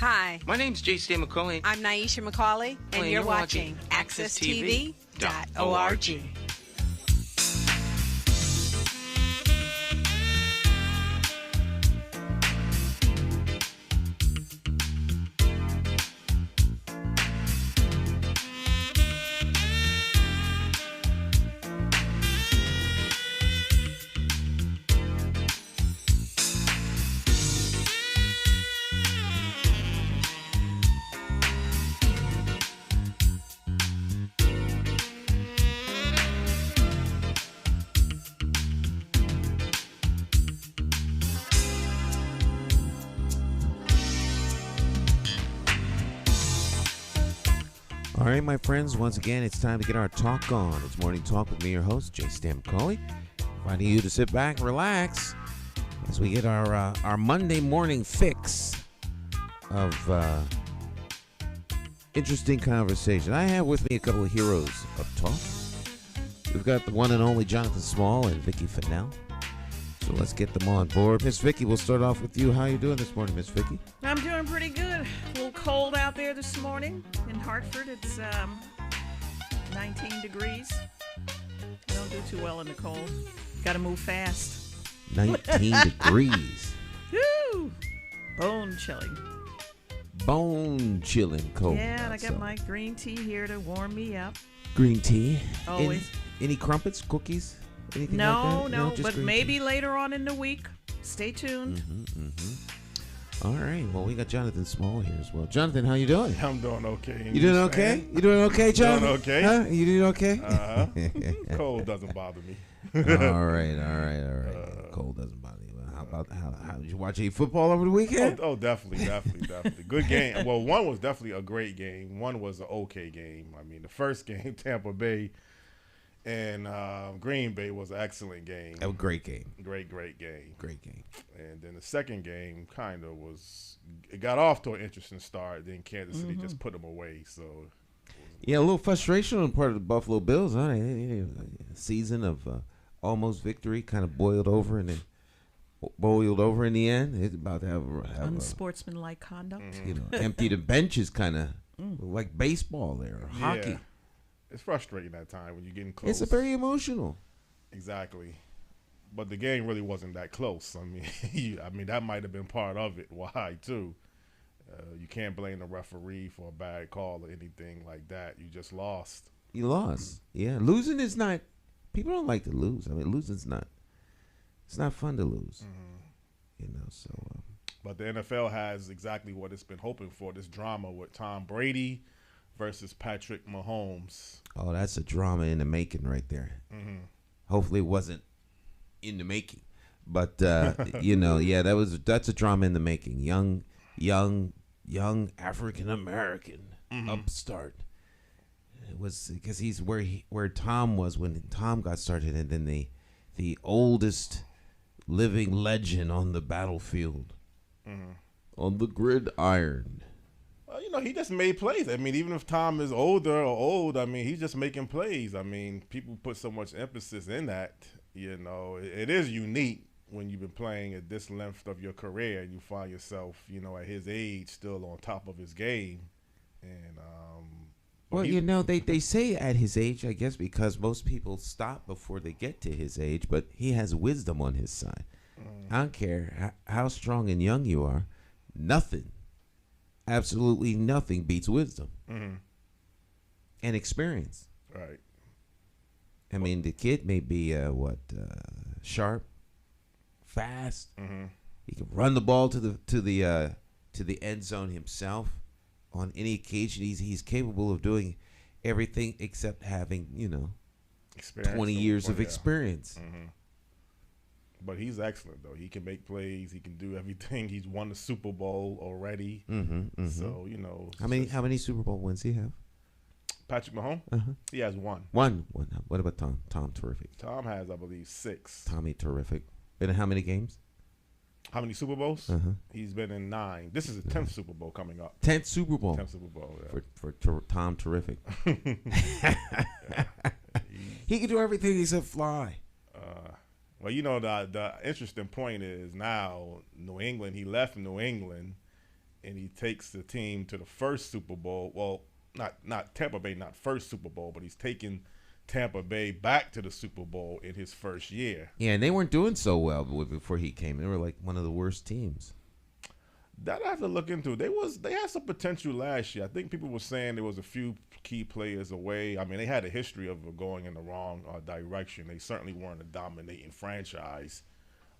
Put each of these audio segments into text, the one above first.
Hi. My name's J.C. McCauley. I'm Naisha McCauley, and you're watching AccessTV.org. All right, my friends, once again, it's time to get our talk on. It's Morning Talk with me, your host, J.C. McCauley, inviting you to sit back and relax as we get our Monday morning fix of interesting conversation. I have with me a couple of heroes of talk. We've got the one and only Jonathan Small and Vicky Fennell. So let's get them on board. Miss Vicky, we'll start off with you. How are you doing this morning, Miss Vicky? I'm doing pretty good. A little cold out there this morning in Hartford. It's 19 degrees. I don't do too well in the cold. Got to move fast. 19 degrees. Woo! Bone chilling. Bone chilling cold. Yeah, and I got my green tea here to warm me up. Green tea. Always. Any crumpets, cookies? Anything No, like that? but maybe later on in the week. Stay tuned. All right. Well, we got Jonathan Small here as well. Jonathan, how you doing? I'm doing okay. You doing okay? You doing okay, Jonathan? Doing okay. Huh? You doing okay? Cold doesn't bother me. All right. Cold doesn't bother you. How did you watch any football over the weekend? Oh, definitely. Good game. Well, one was definitely a great game. One was an okay game. I mean, the first game, Tampa Bay and Green Bay, was an excellent game. A great game. Great game. Great game. And then the second game kind of it got off to an interesting start. Then Kansas City just put them away. So yeah, a little frustration on the part of the Buffalo Bills. Huh? A season of almost victory kind of boiled over in the end. It's about to have unsportsmanlike conduct. Empty the benches, kind of like baseball there, or hockey. Yeah. It's frustrating at times when you're getting close. It's very emotional. Exactly. But the game really wasn't that close. I mean, that might have been part of it. Why, too? You can't blame the referee for a bad call or anything like that. You just lost. You lost. Yeah. Losing is not – people don't like to lose. I mean, losing's not – it's not fun to lose. So but the NFL has exactly what it's been hoping for, this drama with Tom Brady versus Patrick Mahomes. Oh, that's a drama in the making right there. Hopefully it wasn't in the making. But, that's a drama in the making. Young African-American upstart. It was because he's where Tom was when Tom got started, and then the oldest living legend on the battlefield, on the gridiron. He just made plays. I mean, even if Tom is older or old, I mean, he's just making plays. I mean, people put so much emphasis in that. It is unique when you've been playing at this length of your career and you find yourself, at his age still on top of his game. And they say at his age, I guess, because most people stop before they get to his age, but he has wisdom on his side. I don't care how strong and young you are, absolutely nothing beats wisdom and experience. Right. I mean, the kid may be sharp, fast. He can run the ball to the end zone himself on any occasion. He's capable of doing everything except having 20 years of experience. But he's excellent, though. He can make plays. He can do everything. He's won the Super Bowl already. So, How many Super Bowl wins he have? Patrick Mahomes? He has one. One. What about Tom? Tom, terrific. Tom has, I believe, 6. Tommy, terrific. Been in how many games? How many Super Bowls? He's been in 9. This is the 10th Super Bowl coming up. 10th Super Bowl. 10th Super Bowl, yeah. For Tom, terrific. He can do everything except fly. Well, the interesting point is now New England, he left New England, and he takes the team to the first Super Bowl. Well, not Tampa Bay, not first Super Bowl, but he's taking Tampa Bay back to the Super Bowl in his first year. Yeah, and they weren't doing so well before he came. They were like one of the worst teams. That I have to look into. They had some potential last year. I think people were saying there was a few key players away. I mean, they had a history of going in the wrong direction. They certainly weren't a dominating franchise,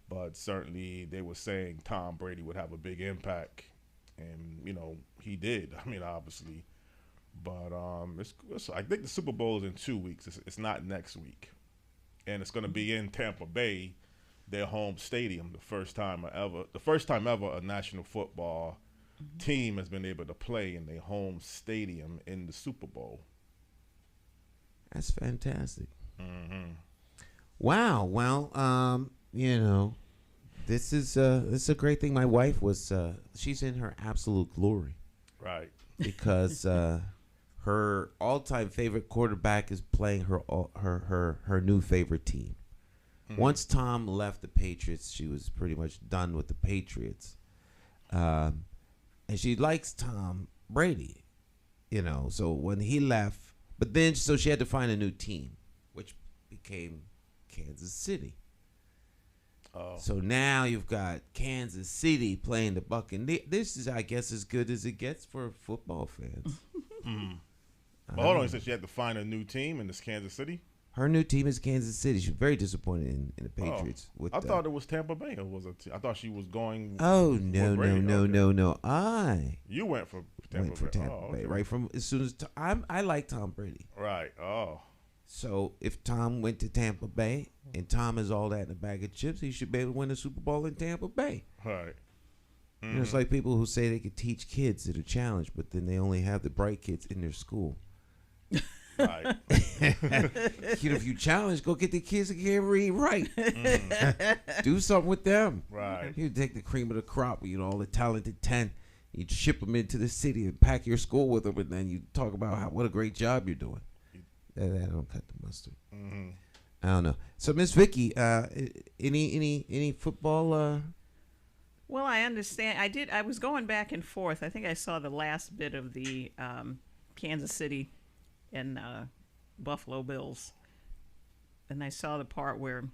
but certainly they were saying Tom Brady would have a big impact, and he did. I mean, obviously, but I think the Super Bowl is in 2 weeks. It's not next week, and it's going to be in Tampa Bay, their home stadium. The first time ever a national football team has been able to play in their home stadium in the Super Bowl. That's fantastic. Mm-hmm. Wow. Well, this is a great thing. My wife was she's in her absolute glory, Right. because her all-time favorite quarterback is playing her new favorite team. Mm-hmm. Once Tom left the Patriots, she was pretty much done with the Patriots. And she likes Tom Brady, so when he left, but then so she had to find a new team, which became Kansas City. Oh. So now you've got Kansas City playing the Buccaneers. This is, I guess, as good as it gets for football fans. Mm-hmm. Well, hold on. You said she had to find a new team in this Kansas City? Her new team is Kansas City. She's very disappointed in the Patriots. I thought it was Tampa Bay. I thought she was going. Oh, no. You went for Tampa Went for Bay. Tampa Oh, Bay okay. right from as soon as I like Tom Brady. Right. Oh. So if Tom went to Tampa Bay and Tom is all that in a bag of chips, he should be able to win the Super Bowl in Tampa Bay. Right. Mm-hmm. It's like people who say they could teach kids that are challenged, but then they only have the bright kids in their school. Right. If you challenge, go get the kids that can't read right. Do something with them. Right. You take the cream of the crop, all the talented 10. You ship them into the city and pack your school with them, and then you talk about what a great job you're doing. That don't cut the mustard. Mm-hmm. I don't know. So, Miss Vicky, any football? Well, I understand. I was going back and forth. I think I saw the last bit of the Kansas City and Buffalo Bills, and I saw the part where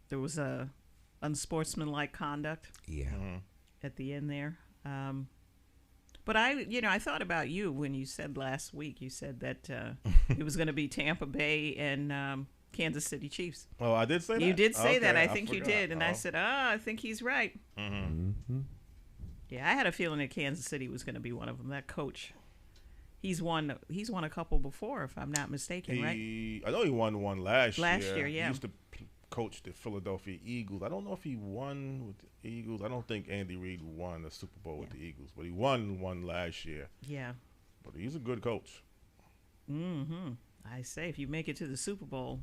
there was a unsportsmanlike conduct. Yeah. Mm-hmm. At the end there. But I thought about you when you said last week. You said that it was going to be Tampa Bay and Kansas City Chiefs. Oh, I did say that? You did say that. Okay, I think you did. And I said, I think he's right. Mm-hmm. Mm-hmm. Yeah, I had a feeling that Kansas City was going to be one of them. That coach, he's won a couple before, if I'm not mistaken, right? I know he won one last year. Last year, yeah. He used to coach the Philadelphia Eagles. I don't know if he won with the Eagles. I don't think Andy Reid won the Super Bowl with the Eagles, but he won one last year. Yeah. But he's a good coach. Mm-hmm. I say, if you make it to the Super Bowl,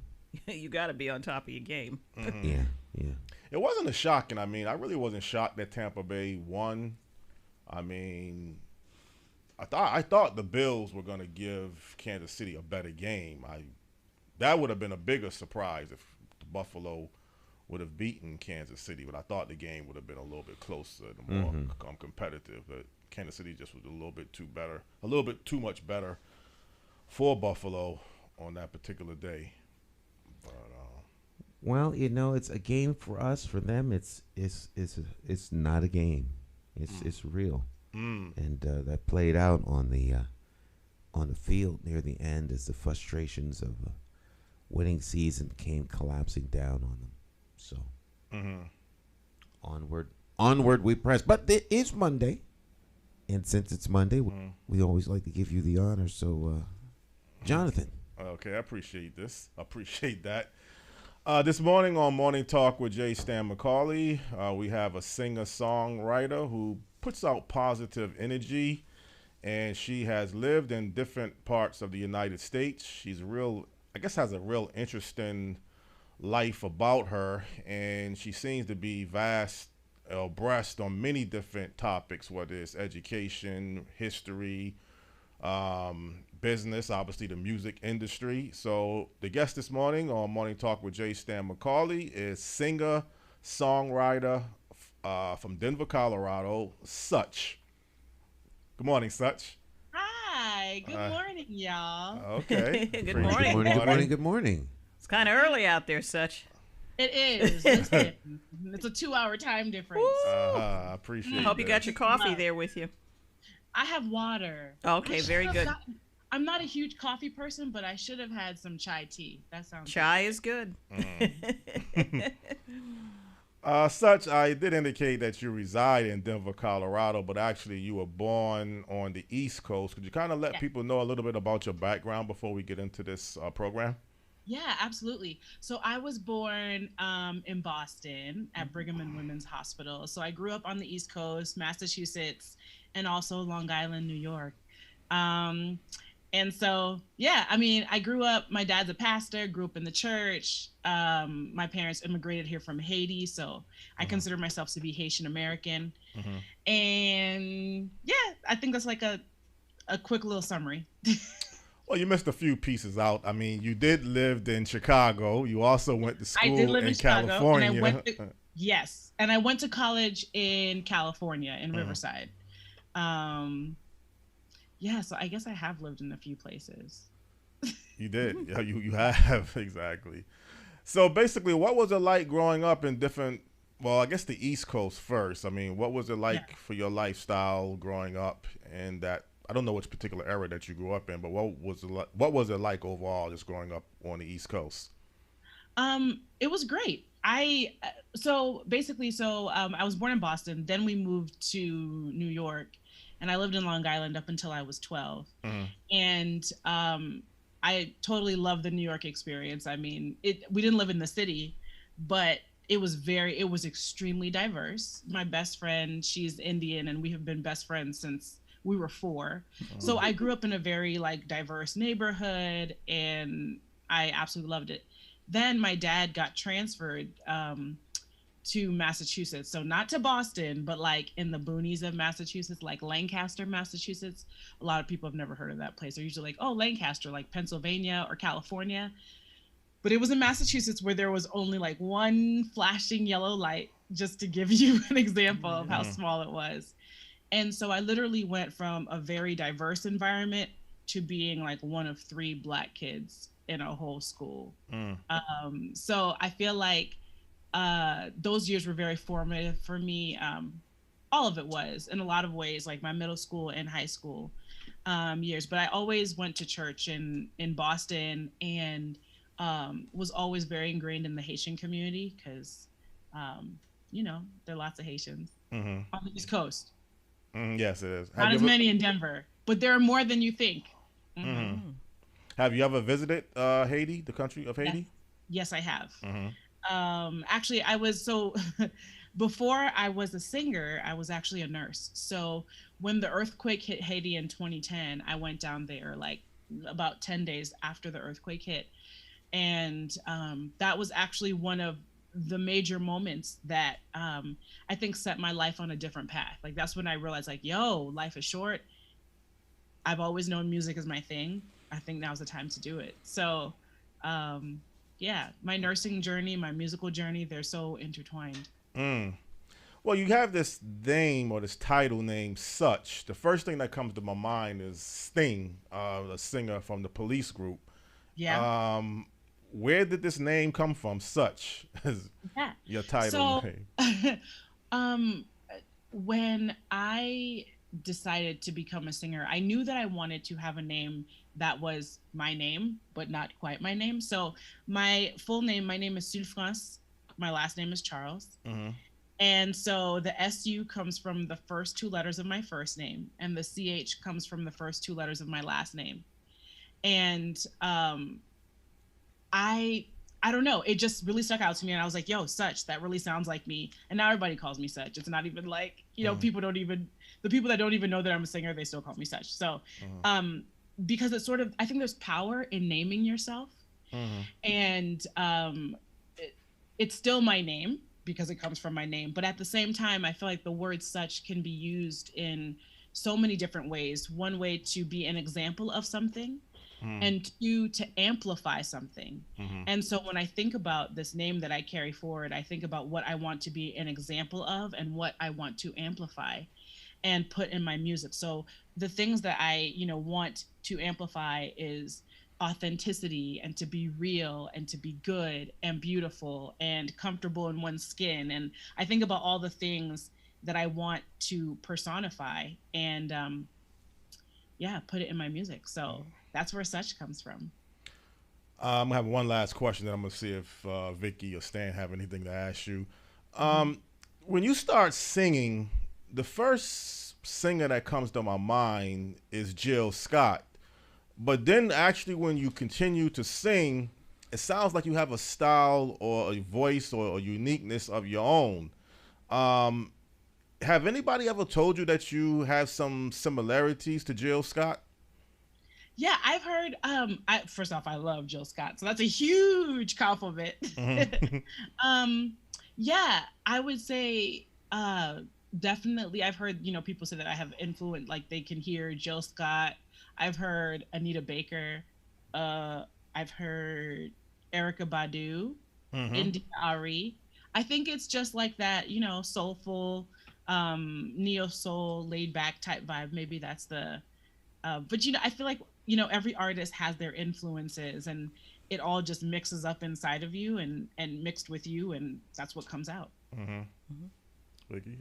you got to be on top of your game. Mm-hmm. Yeah. It wasn't a shocking. I mean, I really wasn't shocked that Tampa Bay won. I mean, I thought the Bills were going to give Kansas City a better game. That would have been a bigger surprise if Buffalo would have beaten Kansas City, but I thought the game would have been a little bit closer and more competitive. But Kansas City just was a little bit too much better for Buffalo on that particular day. But, Well, it's a game for us. For them, it's not a game. It's real, and that played out on the field near the end as the frustrations of winning season came collapsing down on them. So onward we press. But it is Monday, and since it's Monday, we always like to give you the honor. So, Jonathan. Okay, I appreciate this. I appreciate that. This morning on Morning Talk with J. Stan McCauley, we have a singer-songwriter who puts out positive energy, and she has lived in different parts of the United States. She's has a real interesting life about her, and she seems to be vast abreast on many different topics, whether it's education, history, business, obviously the music industry. So the guest this morning on Morning Talk with J. Stan McCauley is singer, songwriter, from Denver, Colorado, Such. Good morning, Such. Hi, good morning, y'all. Okay. Good Appreciate morning. it. Good morning. Good morning. Good morning. It's kind of early out there, Such. It is. Listen, it's a 2-hour time difference. I appreciate it. Hope you got your coffee there with you. I have water. Okay, very good. I'm not a huge coffee person, but I should have had some chai tea. That sounds Chai is good. Such, I did indicate that you reside in Denver, Colorado, but actually you were born on the East Coast. Could you kind of let people know a little bit about your background before we get into this program? Yeah, absolutely. So I was born in Boston at Brigham and Women's Hospital. So I grew up on the East Coast, Massachusetts, and also Long Island, New York. And so, yeah, I mean, I grew up, my dad's a pastor, grew up in the church. My parents immigrated here from Haiti, so I consider myself to be Haitian American. And yeah, I think that's like a quick little summary. Well, you missed a few pieces out. I mean, you did live in Chicago. You also went to school I did live in Chicago, California. and I went to, yes, and I went to college in California, in Riverside. Yeah, so I guess I have lived in a few places. You did. Yeah, you have, exactly. So basically, what was it like growing up in different, well, I guess the East Coast first. I mean, what was it like for your lifestyle growing up in that, I don't know which particular era that you grew up in, but what was it like overall just growing up on the East Coast? It was great. I was born in Boston, then we moved to New York, and I lived in Long Island up until I was 12. And I totally loved the New York experience. I mean, we didn't live in the city, but it was extremely diverse. My best friend, she's Indian, and we have been best friends since we were 4. So I grew up in a very like diverse neighborhood, and I absolutely loved it. Then my dad got transferred to Massachusetts. So not to Boston, but like in the boonies of Massachusetts, like Lancaster, Massachusetts. A lot of people have never heard of that place. They're usually like, oh, Lancaster, like Pennsylvania or California. But it was in Massachusetts where there was only like one flashing yellow light, just to give you an example of how small it was. And so I literally went from a very diverse environment to being like one of 3 Black kids in a whole school. So I feel like those years were very formative for me. All of it was, in a lot of ways, like my middle school and high school years. But I always went to church in Boston, and was always very ingrained in the Haitian community because, there are lots of Haitians on the East Coast. Yes, it is. Not as many in Denver, but there are more than you think. Have you ever visited Haiti, the country of Haiti? Yes, I have. Actually, before I was a singer, I was actually a nurse. So when the earthquake hit Haiti in 2010, I went down there like about 10 days after the earthquake hit. And that was actually one of the major moments that I think set my life on a different path. Like that's when I realized like, life is short. I've always known music is my thing. I think now's the time to do it. So my nursing journey, my musical journey, they're so intertwined. Well, you have this name or this title name, Such. The first thing that comes to my mind is Sting, the singer from the Police group. Yeah. Where did this name come from? Such is your title name. When I decided to become a singer, I knew that I wanted to have a name that was my name, but not quite my name. So my full name, my name is Sulfrance. My last name is Charles. And so the SU comes from the first 2 letters of my first name, and the CH comes from the first 2 letters of my last name. And I don't know, it just really stuck out to me, and I was like, Such, that really sounds like me. And now everybody calls me Such. It's not even like, the people that don't even know that I'm a singer, they still call me Such. So because it's sort of, I think there's power in naming yourself. And it's still my name because it comes from my name. But at the same time, I feel like the word Such can be used in so many different ways. One way to be an example of something, and two, to amplify something. And so when I think about this name that I carry forward, I think about what I want to be an example of and what I want to amplify and put in my music. So the things that I, want to amplify is authenticity, and to be real, and to be good and beautiful and comfortable in one's skin. And I think about all the things that I want to personify and put it in my music. So that's where Such comes from. I'm gonna have one last question, then I'm gonna see if Vicky or Stan have anything to ask you. When you start singing, the first singer that comes to my mind is Jill Scott. But then actually when you continue to sing, it sounds like you have a style or a voice or a uniqueness of your own. Have anybody ever told you that you have some similarities to Jill Scott? Yeah, I've heard. First off, I love Jill Scott, so that's a huge compliment. Yeah, I would say definitely. I've heard people say that I have influence, like they can hear Jill Scott. I've heard Anita Baker. I've heard Erykah Badu, India Ari. I think it's just like that, soulful, neo soul, laid back type vibe. Maybe that's the. But I feel like every artist has their influences, and it all just mixes up inside of you and mixed with you, and that's what comes out. Vicky?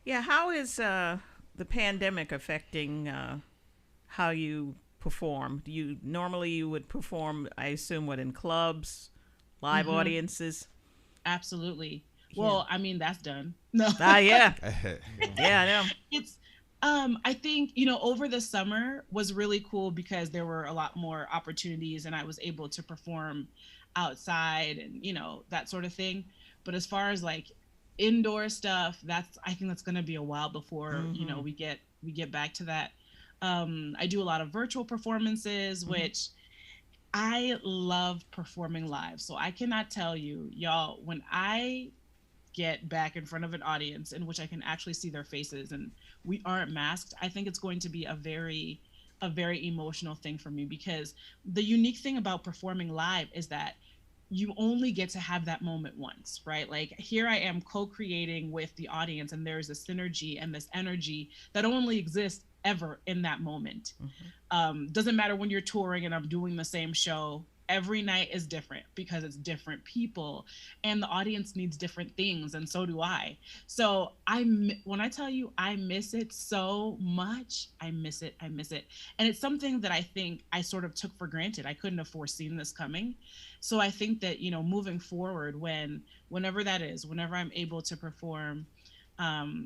Yeah, how is the pandemic affecting how you perform? You would perform, I assume, in clubs, live audiences? Absolutely. Well, I mean, that's done. No. Yeah. Yeah, I know. It's I think, over the summer was really cool because there were a lot more opportunities and I was able to perform outside and, that sort of thing. But as far as like indoor stuff, I think that's going to be a while before, we get back to that. I do a lot of virtual performances, which I love performing live. So I cannot tell you, y'all, when I get back in front of an audience in which I can actually see their faces and we aren't masked, I think it's going to be a very emotional thing for me, because the unique thing about performing live is that you only get to have that moment once, right? Like here I am co-creating with the audience, and there's a synergy and this energy that only exists ever in that moment. Doesn't matter when you're touring and I'm doing the same show. Every night is different because it's different people and the audience needs different things, and so do I. So when I tell you I miss it so much, I miss it. And it's something that I think I sort of took for granted. I couldn't have foreseen this coming. So I think that, moving forward, whenever that is, whenever I'm able to perform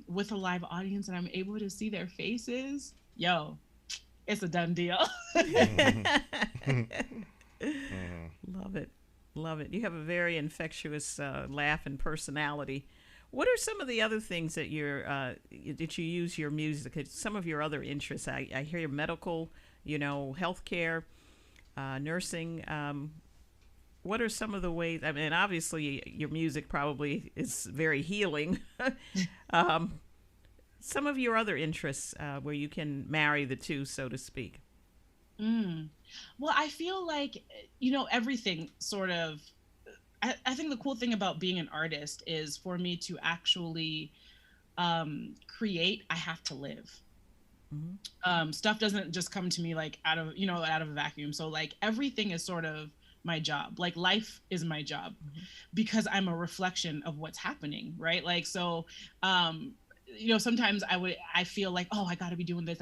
with a live audience and I'm able to see their faces, it's a done deal. Love it. You have a very infectious laugh and personality. What are some of the other things that that you use your music? Some of your other interests. I hear medical, healthcare, nursing. What are some of the ways? I mean, obviously your music probably is very healing. Some of your other interests where you can marry the two, so to speak. Well, I feel like, everything sort of, I think the cool thing about being an artist is for me to actually create, I have to live. Stuff doesn't just come to me like out of a vacuum. So like everything is sort of my job. Like life is my job because I'm a reflection of what's happening. Right. Like, so, sometimes I feel like, oh, I got to be doing this.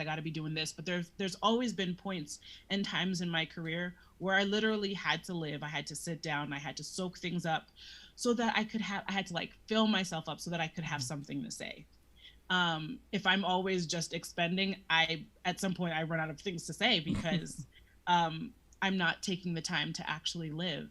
But there's always been points and times in my career where I literally had to live. I had to sit down. I had to soak things up so that I had to like fill myself up so that I could have something to say. If I'm always just expending, at some point I run out of things to say because I'm not taking the time to actually live.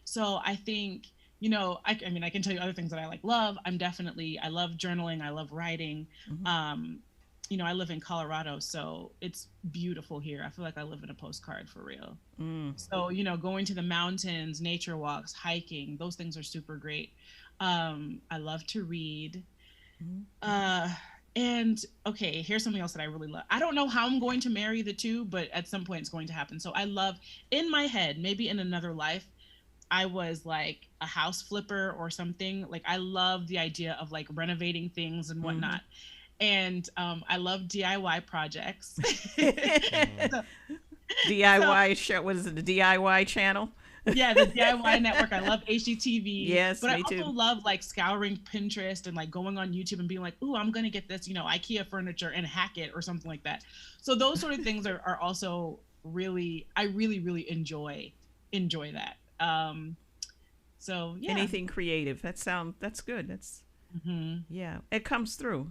So I think, I can tell you other things that I love. I love journaling. I love writing. I live in Colorado, so it's beautiful here. I feel like I live in a postcard for real. So, going to the mountains, nature walks, hiking, those things are super great. I love to read. And okay, here's something else that I really love. I don't know how I'm going to marry the two, but at some point it's going to happen. So I love, in my head, maybe in another life, I was like a house flipper or something. Like I love the idea of like renovating things and whatnot. And I love DIY projects. So, DIY show. What is it? The DIY channel? yeah, the DIY network. I love HGTV. Yes, but me I too. also love like scouring Pinterest and like going on YouTube and being like, ooh, I'm gonna get this, IKEA furniture and hack it or something like that. So those sort of things are also really, I really, really enjoy that. So yeah. Anything creative. That's good. That's yeah. It comes through.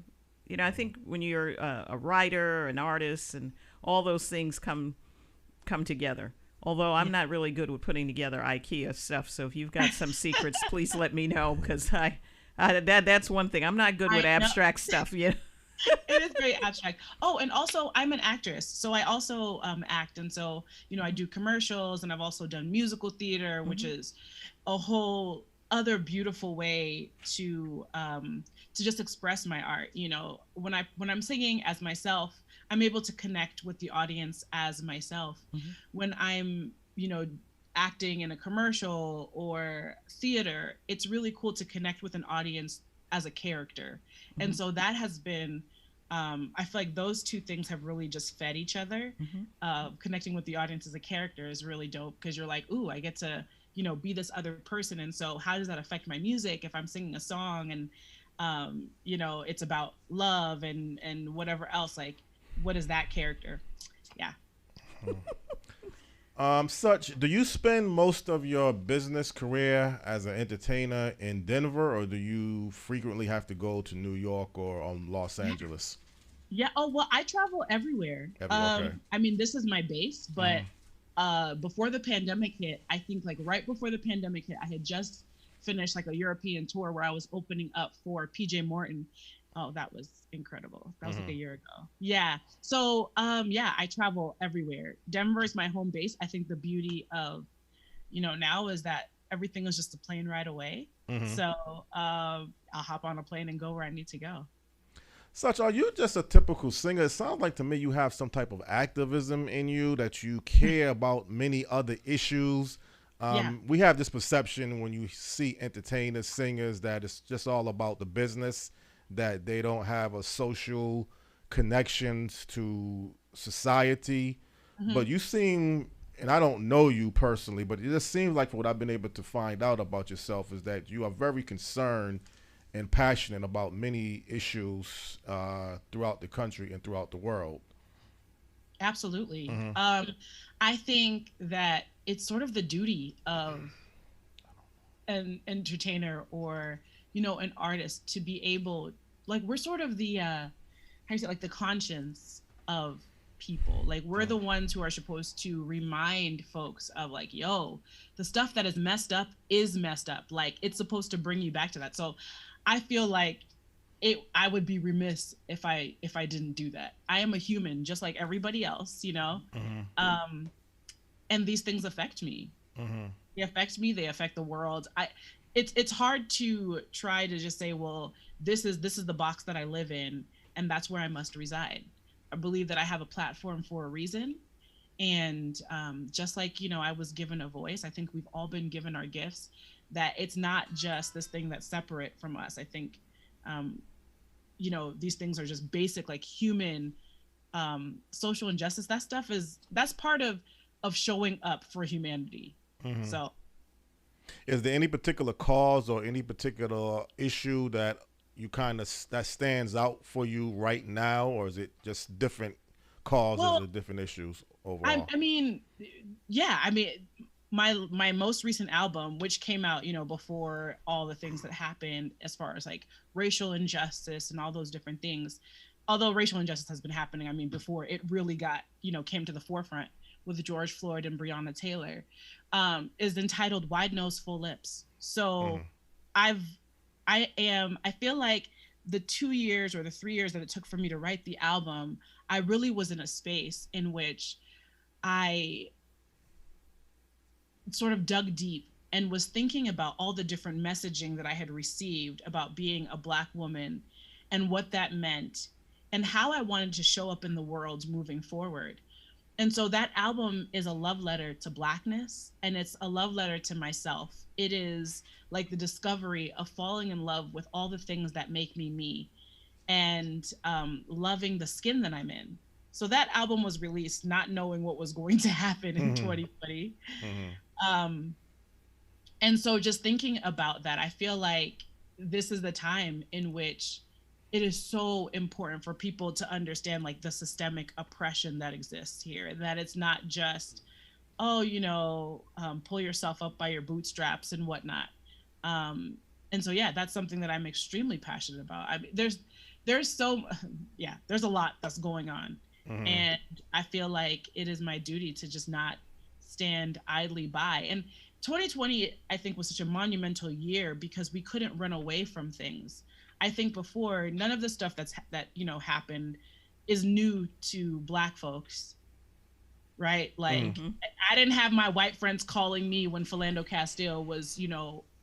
I think when you're a writer, an artist, and all those things come together. Although I'm not really good with putting together IKEA stuff, so if you've got some secrets, please let me know, because that's one thing. I'm not good with abstract stuff. Yeah. It is very abstract. Oh, and also I'm an actress, so I also act, and so I do commercials, and I've also done musical theater, which is a whole other beautiful way to just express my art. When I'm singing as myself, I'm able to connect with the audience as myself. When I'm acting in a commercial or theater, it's really cool to connect with an audience as a character. And so that has been I feel like those two things have really just fed each other. Connecting with the audience as a character is really dope, because you're like, ooh, I get to be this other person. And so how does that affect my music if I'm singing a song and it's about love and whatever else? Like, what is that character? Yeah. Do you spend most of your business career as an entertainer in Denver, or do you frequently have to go to New York or Los Angeles? Yeah. Oh, well, I travel everywhere. Okay. I mean, this is my base, but before the pandemic hit, I think like right before the pandemic hit, I had just finished like a European tour where I was opening up for PJ Morton. Oh, that was incredible. That was like a year ago. Yeah. So, I travel everywhere. Denver is my home base. I think the beauty of, now is that everything is just a plane ride away. So, I'll hop on a plane and go where I need to go. Such, are you just a typical singer? It sounds like to me you have some type of activism in you, that you care about many other issues. We have this perception when you see entertainers, singers, that it's just all about the business, that they don't have a social connections to society. But you seem, and I don't know you personally, but it just seems like what I've been able to find out about yourself is that you are very concerned and passionate about many issues throughout the country and throughout the world. Absolutely. I think that it's sort of the duty of an entertainer or an artist to be able, like, we're sort of the how do you say, like, the conscience of people. Like, we're the ones who are supposed to remind folks of, like, yo, the stuff that is messed up is messed up. Like, it's supposed to bring you back to that. So I feel like I would be remiss if I didn't do that. I am a human just like everybody else, and these things affect me. They affect me. They affect the world. It's hard to try to just say, well, this is the box that I live in, and that's where I must reside. I believe that I have a platform for a reason. And just like, I was given a voice, I think we've all been given our gifts, that it's not just this thing that's separate from us. I think, these things are just basic, like human, social injustice. That's part of showing up for humanity. So. Is there any particular cause or any particular issue that you that stands out for you right now, or is it just different causes or different issues overall? My most recent album, which came out, before all the things that happened as far as like racial injustice and all those different things, although racial injustice has been happening, before it really got, came to the forefront with George Floyd and Breonna Taylor, is entitled Wide Nose, Full Lips. So I feel like the 2 years or the 3 years that it took for me to write the album, I really was in a space in which I sort of dug deep and was thinking about all the different messaging that I had received about being a Black woman and what that meant and how I wanted to show up in the world moving forward. And so that album is a love letter to Blackness, and it's a love letter to myself. It is like the discovery of falling in love with all the things that make me me, and loving the skin that I'm in. So that album was released not knowing what was going to happen in 2020. And so just thinking about that, I feel like this is the time in which it is so important for people to understand like the systemic oppression that exists here, and that it's not just, oh, pull yourself up by your bootstraps and whatnot. And so, yeah, that's something that I'm extremely passionate about. I mean, there's a lot that's going on. And I feel like it is my duty to just not stand idly by. And 2020, I think, was such a monumental year because we couldn't run away from things. I think before, none of the stuff that happened is new to Black folks, right? Like, I didn't have my white friends calling me when Philando Castile was,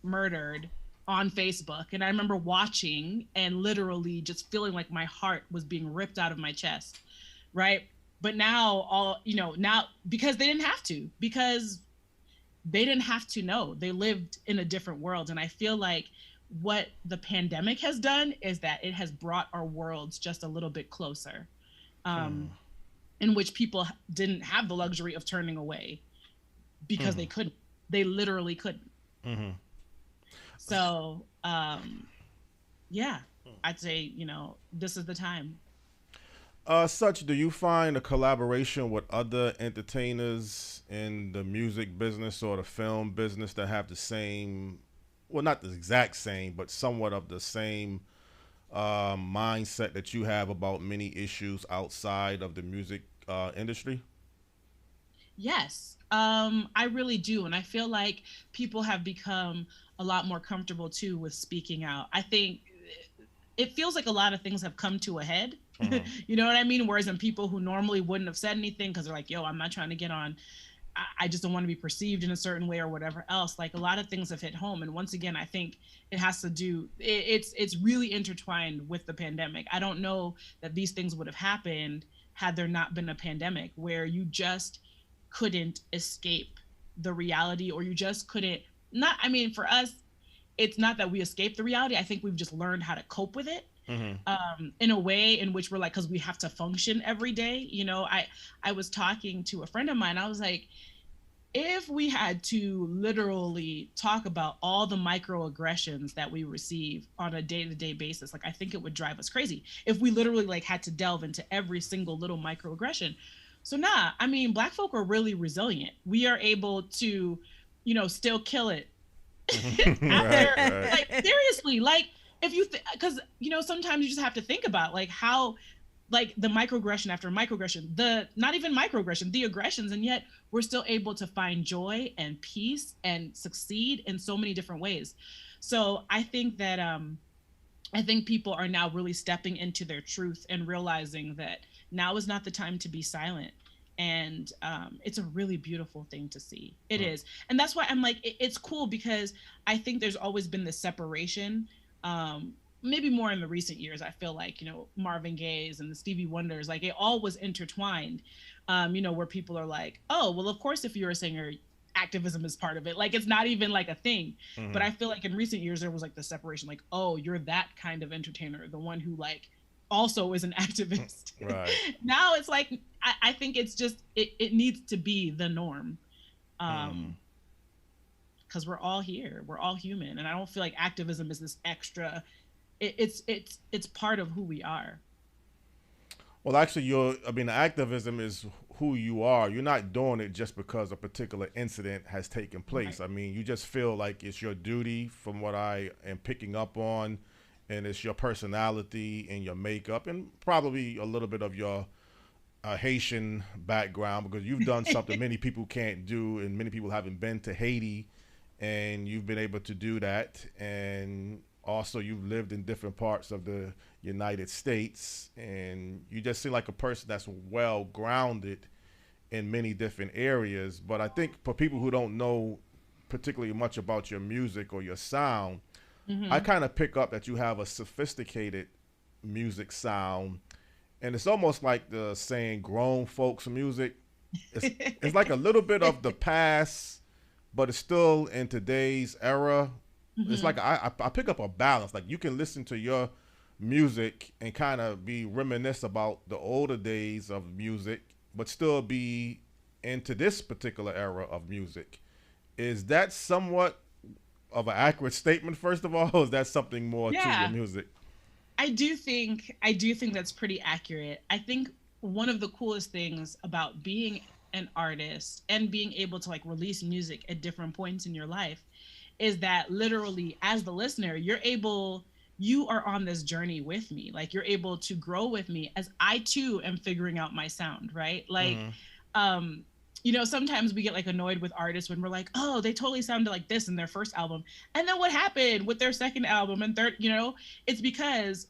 murdered on Facebook. And I remember watching and literally just feeling like my heart was being ripped out of my chest, right? But now, now, because they didn't have to, because they didn't have to know. They lived in a different world. And I feel like what the pandemic has done is that it has brought our worlds just a little bit closer, in which people didn't have the luxury of turning away because they couldn't. They literally couldn't. So, yeah, I'd say, this is the time. Such, do you find a collaboration with other entertainers in the music business or the film business that have the same, well, not the exact same, but somewhat of the same mindset that you have about many issues outside of the music industry? Yes, I really do. And I feel like people have become a lot more comfortable too with speaking out. I think it feels like a lot of things have come to a head. You know what I mean? Whereas in people who normally wouldn't have said anything because they're like, yo, I'm not trying to get on. I just don't want to be perceived in a certain way or whatever else. Like, a lot of things have hit home. And once again, I think it has to do, it's really intertwined with the pandemic. I don't know that these things would have happened had there not been a pandemic, where you just couldn't escape the reality, or you just couldn't, for us, it's not that we escaped the reality. I think we've just learned how to cope with it. In a way in which we're like, because we have to function every day. I was talking to a friend of mine. I was like, if we had to literally talk about all the microaggressions that we receive on a day-to-day basis, like, I think it would drive us crazy if we literally like had to delve into every single little microaggression. So Black folk are really resilient. We are able to, still kill it. After, like, seriously, like, if you because sometimes you just have to think about like how, like, the microaggression after microaggression, the not even microaggression, the aggressions, and yet we're still able to find joy and peace and succeed in so many different ways. So I think that I think people are now really stepping into their truth and realizing that now is not the time to be silent. And it's a really beautiful thing to see. It is. And that's why I'm like, it's cool, because I think there's always been this separation. Maybe more in the recent years, I feel like, Marvin Gaye's and the Stevie Wonders, like, it all was intertwined, where people are like, oh, well, of course, if you're a singer, activism is part of it. Like, it's not even like a thing. But I feel like in recent years, there was like the separation, like, oh, you're that kind of entertainer, the one who like also is an activist. Right. Now it's like, I think it's just, it needs to be the norm. Because we're all here, we're all human, and I don't feel like activism is this extra. It's part of who we are. Well, actually, activism is who you are. You're not doing it just because a particular incident has taken place. Right. You just feel like it's your duty, from what I am picking up on, and it's your personality and your makeup, and probably a little bit of your Haitian background, because you've done something many people can't do, and many people haven't been to Haiti. And you've been able to do that. And also, you've lived in different parts of the United States. And you just seem like a person that's well grounded in many different areas. But I think for people who don't know particularly much about your music or your sound, I kind of pick up that you have a sophisticated music sound. and it's almost like the saying grown folks music. It's like a little bit of the past, but it's still in today's era. Mm-hmm. It's like I pick up a balance. Like you can listen to your music and kind of be reminisce about the older days of music, but still be into this particular era of music. Is that somewhat of an accurate statement, first of all, or is that something more to your music? I do think that's pretty accurate. I think one of the coolest things about being an artist and being able to like release music at different points in your life is that literally as the listener, you are on this journey with me. Like you're able to grow with me as I too am figuring out my sound, right? Like, you know, sometimes we get like annoyed with artists when we're like, oh, they totally sounded like this in their first album. And then what happened with their second album and third, you know, it's because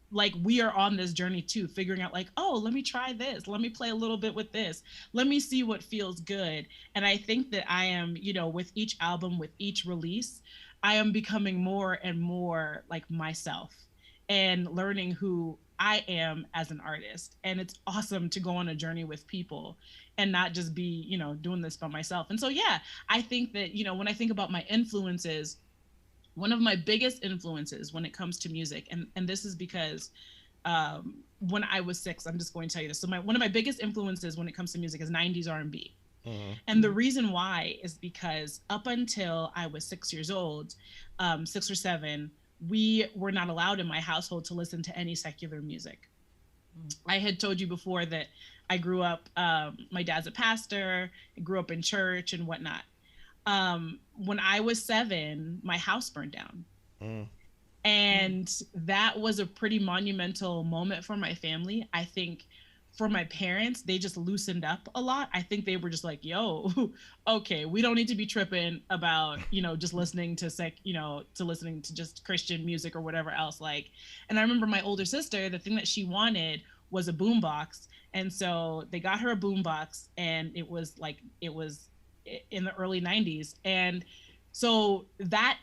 like we are on this journey too, figuring out like, oh, let me try this. Let me play a little bit with this. Let me see what feels good. And I think that I am, you know, with each album, with each release, I am becoming more and more like myself and learning who I am as an artist. And it's awesome to go on a journey with people and not just be, you know, doing this by myself. And so, yeah, I think that, you know, when I think about my influences, one of my biggest influences when it comes to music, and this is because when I was 6, I'm just going to tell you this. So one of my biggest influences when it comes to music is 90s R&B. Mm-hmm. And the reason why is because up until I was 6 years old, 6 or 7, we were not allowed in my household to listen to any secular music. Mm-hmm. I had told you before that I grew up, my dad's a pastor, I grew up in church and whatnot. When I was 7, my house burned down. Mm. And that was a pretty monumental moment for my family. I think for my parents, they just loosened up a lot. I think they were just like, yo, okay, we don't need to be tripping about, you know, just listening to listening to just Christian music or whatever else. Like, and I remember my older sister, the thing that she wanted was a boombox. And so they got her a boombox, and it was in the early 90s. And so that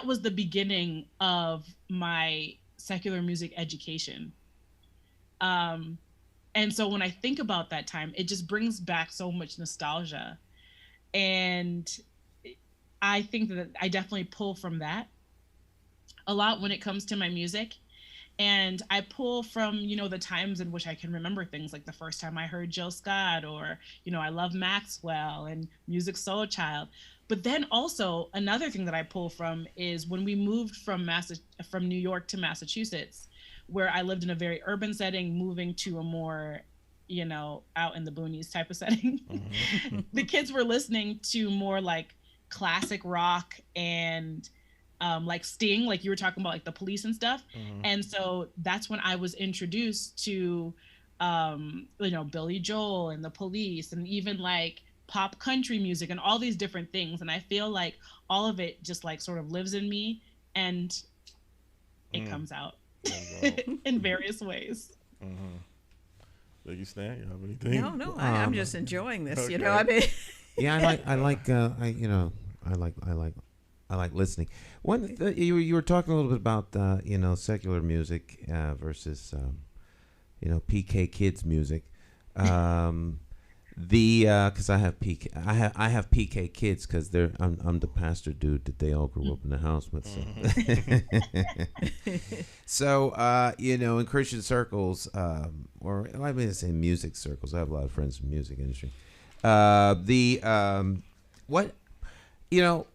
was the beginning of my secular music education. And so when I think about that time, it just brings back so much nostalgia. And I think that I definitely pull from that a lot when it comes to my music. And I pull from, you know, the times in which I can remember things, like the first time I heard Jill Scott, or, you know, I love Maxwell and Music Soul Child. But then also another thing that I pull from is when we moved from New York to Massachusetts, where I lived in a very urban setting, moving to a more, you know, out in the boonies type of setting. Mm-hmm. The kids were listening to more like classic rock and like Sting, like you were talking about, like the Police and stuff. Mm-hmm. And so that's when I was introduced to, you know, Billy Joel and the Police, and even like pop country music and all these different things. And I feel like all of it just like sort of lives in me, and it comes out in various ways. Mm-hmm. So you Stan, you have anything? No, I'm just enjoying this. Okay. You know, I mean, yeah, I like listening. You were talking a little bit about you know, secular music versus you know, PK kids music. Because I have PK kids because I'm the pastor dude that they all grew up in the house with. So, so you know, in Christian circles, or I mean, say music circles, I have a lot of friends in the music industry. What, you know,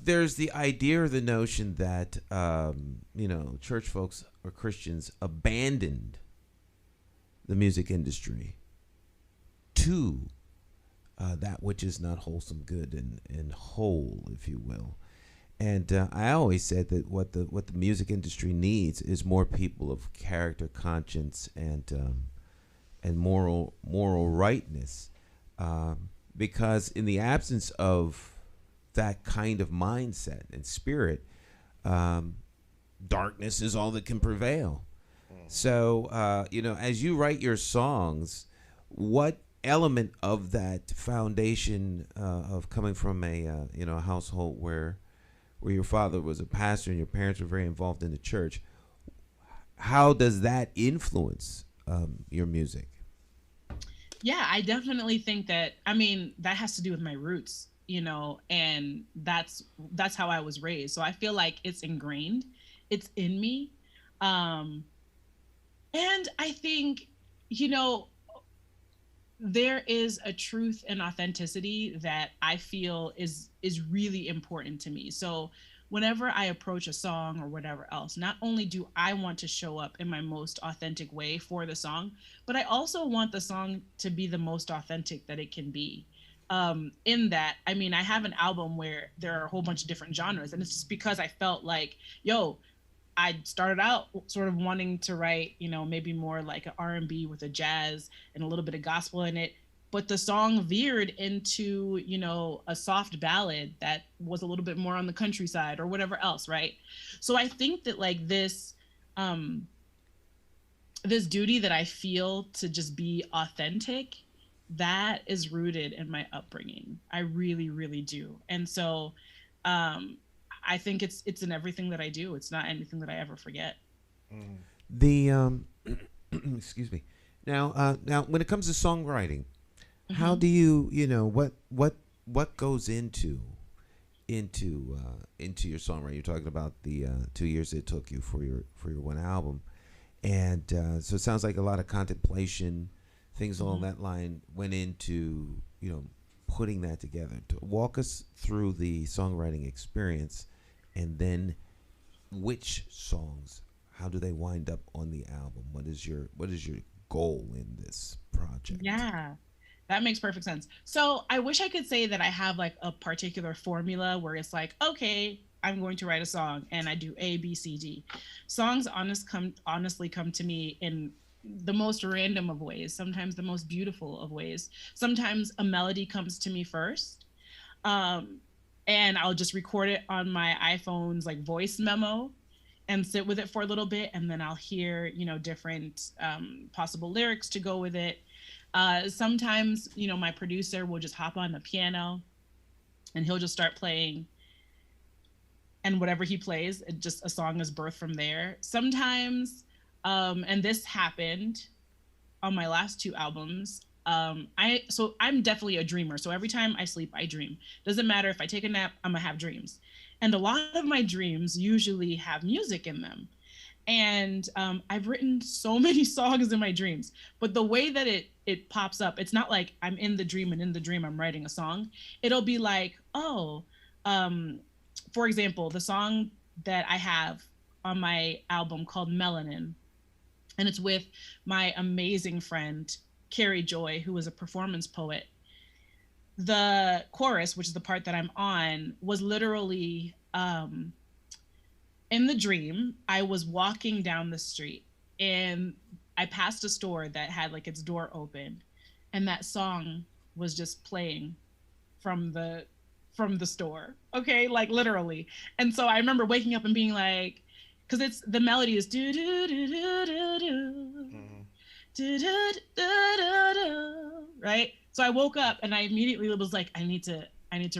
there's the idea or the notion that you know, church folks or Christians abandoned the music industry to that which is not wholesome, good, and whole, if you will. And I always said that what the music industry needs is more people of character, conscience, and moral rightness, because in the absence of that kind of mindset and spirit, darkness is all that can prevail. So you know, as you write your songs, what element of that foundation of coming from a you know, a household where your father was a pastor and your parents were very involved in the church, how does that influence your music? Yeah, I definitely think that, I mean, that has to do with my roots, you know, and that's how I was raised. So I feel like it's ingrained, it's in me. Um, and I think, you know, there is a truth and authenticity that I feel is really important to me. So whenever I approach a song or whatever else, not only do I want to show up in my most authentic way for the song, but I also want the song to be the most authentic that it can be. In that, I mean, I have an album where there are a whole bunch of different genres, and it's just because I felt like, yo, I started out sort of wanting to write, you know, maybe more like an R&B with a jazz and a little bit of gospel in it. But the song veered into, you know, a soft ballad that was a little bit more on the countryside or whatever else, right? So I think that like this duty that I feel to just be authentic, that is rooted in my upbringing. I really, really do. And so I think it's in everything that I do. It's not anything that I ever forget. The excuse me. Now when it comes to songwriting, how do you know what goes into your songwriting? You're talking about the 2 years it took you for your one album, and so it sounds like a lot of contemplation, things along that line went into putting that together. To walk us through the songwriting experience, and then which songs, how do they wind up on the album? What is your goal in this project? Yeah, that makes perfect sense. So I wish I could say that I have like a particular formula where it's like, okay, I'm going to write a song and I do A, B, C, D. Songs honestly come to me in the most random of ways, sometimes the most beautiful of ways. Sometimes a melody comes to me first. And I'll just record it on my iPhone's like voice memo and sit with it for a little bit, and then I'll hear different possible lyrics to go with it. Sometimes my producer will just hop on the piano and he'll just start playing, and whatever he plays, a song is birthed from there. Sometimes and this happened on my last 2 albums. I'm definitely a dreamer. So every time I sleep, I dream. Doesn't matter if I take a nap, I'm gonna have dreams. And a lot of my dreams usually have music in them. And I've written so many songs in my dreams, but the way that it pops up, it's not like I'm in the dream and in the dream I'm writing a song. It'll be like, for example, the song that I have on my album called Melanin, and it's with my amazing friend Carrie Joy, who is a performance poet. The chorus, which is the part that I'm on, was literally in the dream. I was walking down the street and I passed a store that had like its door open, and that song was just playing from the store. Okay, like literally. And so I remember waking up and being like, because the melody is do do do do do do, right? So I woke up and I immediately was like, I need to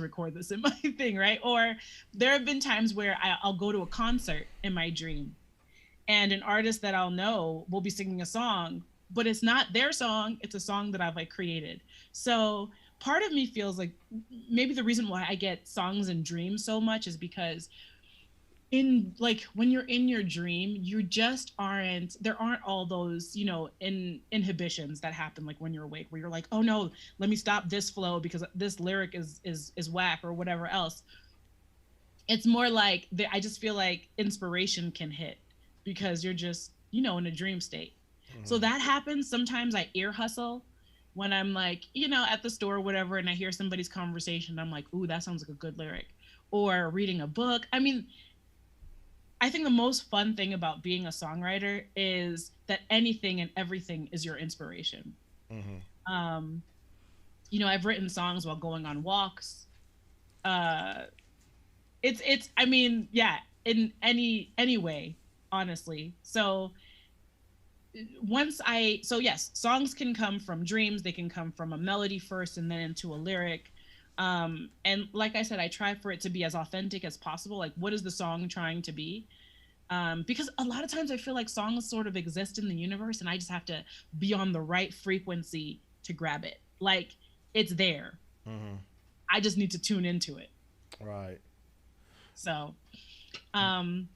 record this in my thing, right? Or there have been times where I'll go to a concert in my dream, and an artist that I'll know will be singing a song, but it's not their song, it's a song that I've like created. So part of me feels like maybe the reason why I get songs and dreams so much is because when you're in your dream, you just there aren't all those, inhibitions that happen like when you're awake, where you're like, oh no, let me stop this flow because this lyric is whack or whatever else. It's more like I just feel like inspiration can hit because you're just, in a dream state. Mm-hmm. So that happens. Sometimes I ear hustle when I'm like, at the store or whatever, and I hear somebody's conversation. I'm like, ooh, that sounds like a good lyric. Or reading a book. I mean, I think the most fun thing about being a songwriter is that anything and everything is your inspiration. Mm-hmm. I've written songs while going on walks. It's I mean, yeah, in any way, honestly. So yes, songs can come from dreams. They can come from a melody first and then into a lyric. And like I said, I try for it to be as authentic as possible. Like, what is the song trying to be? Because a lot of times I feel like songs sort of exist in the universe and I just have to be on the right frequency to grab it. Like, it's there. I just need to tune into it. Right. So, and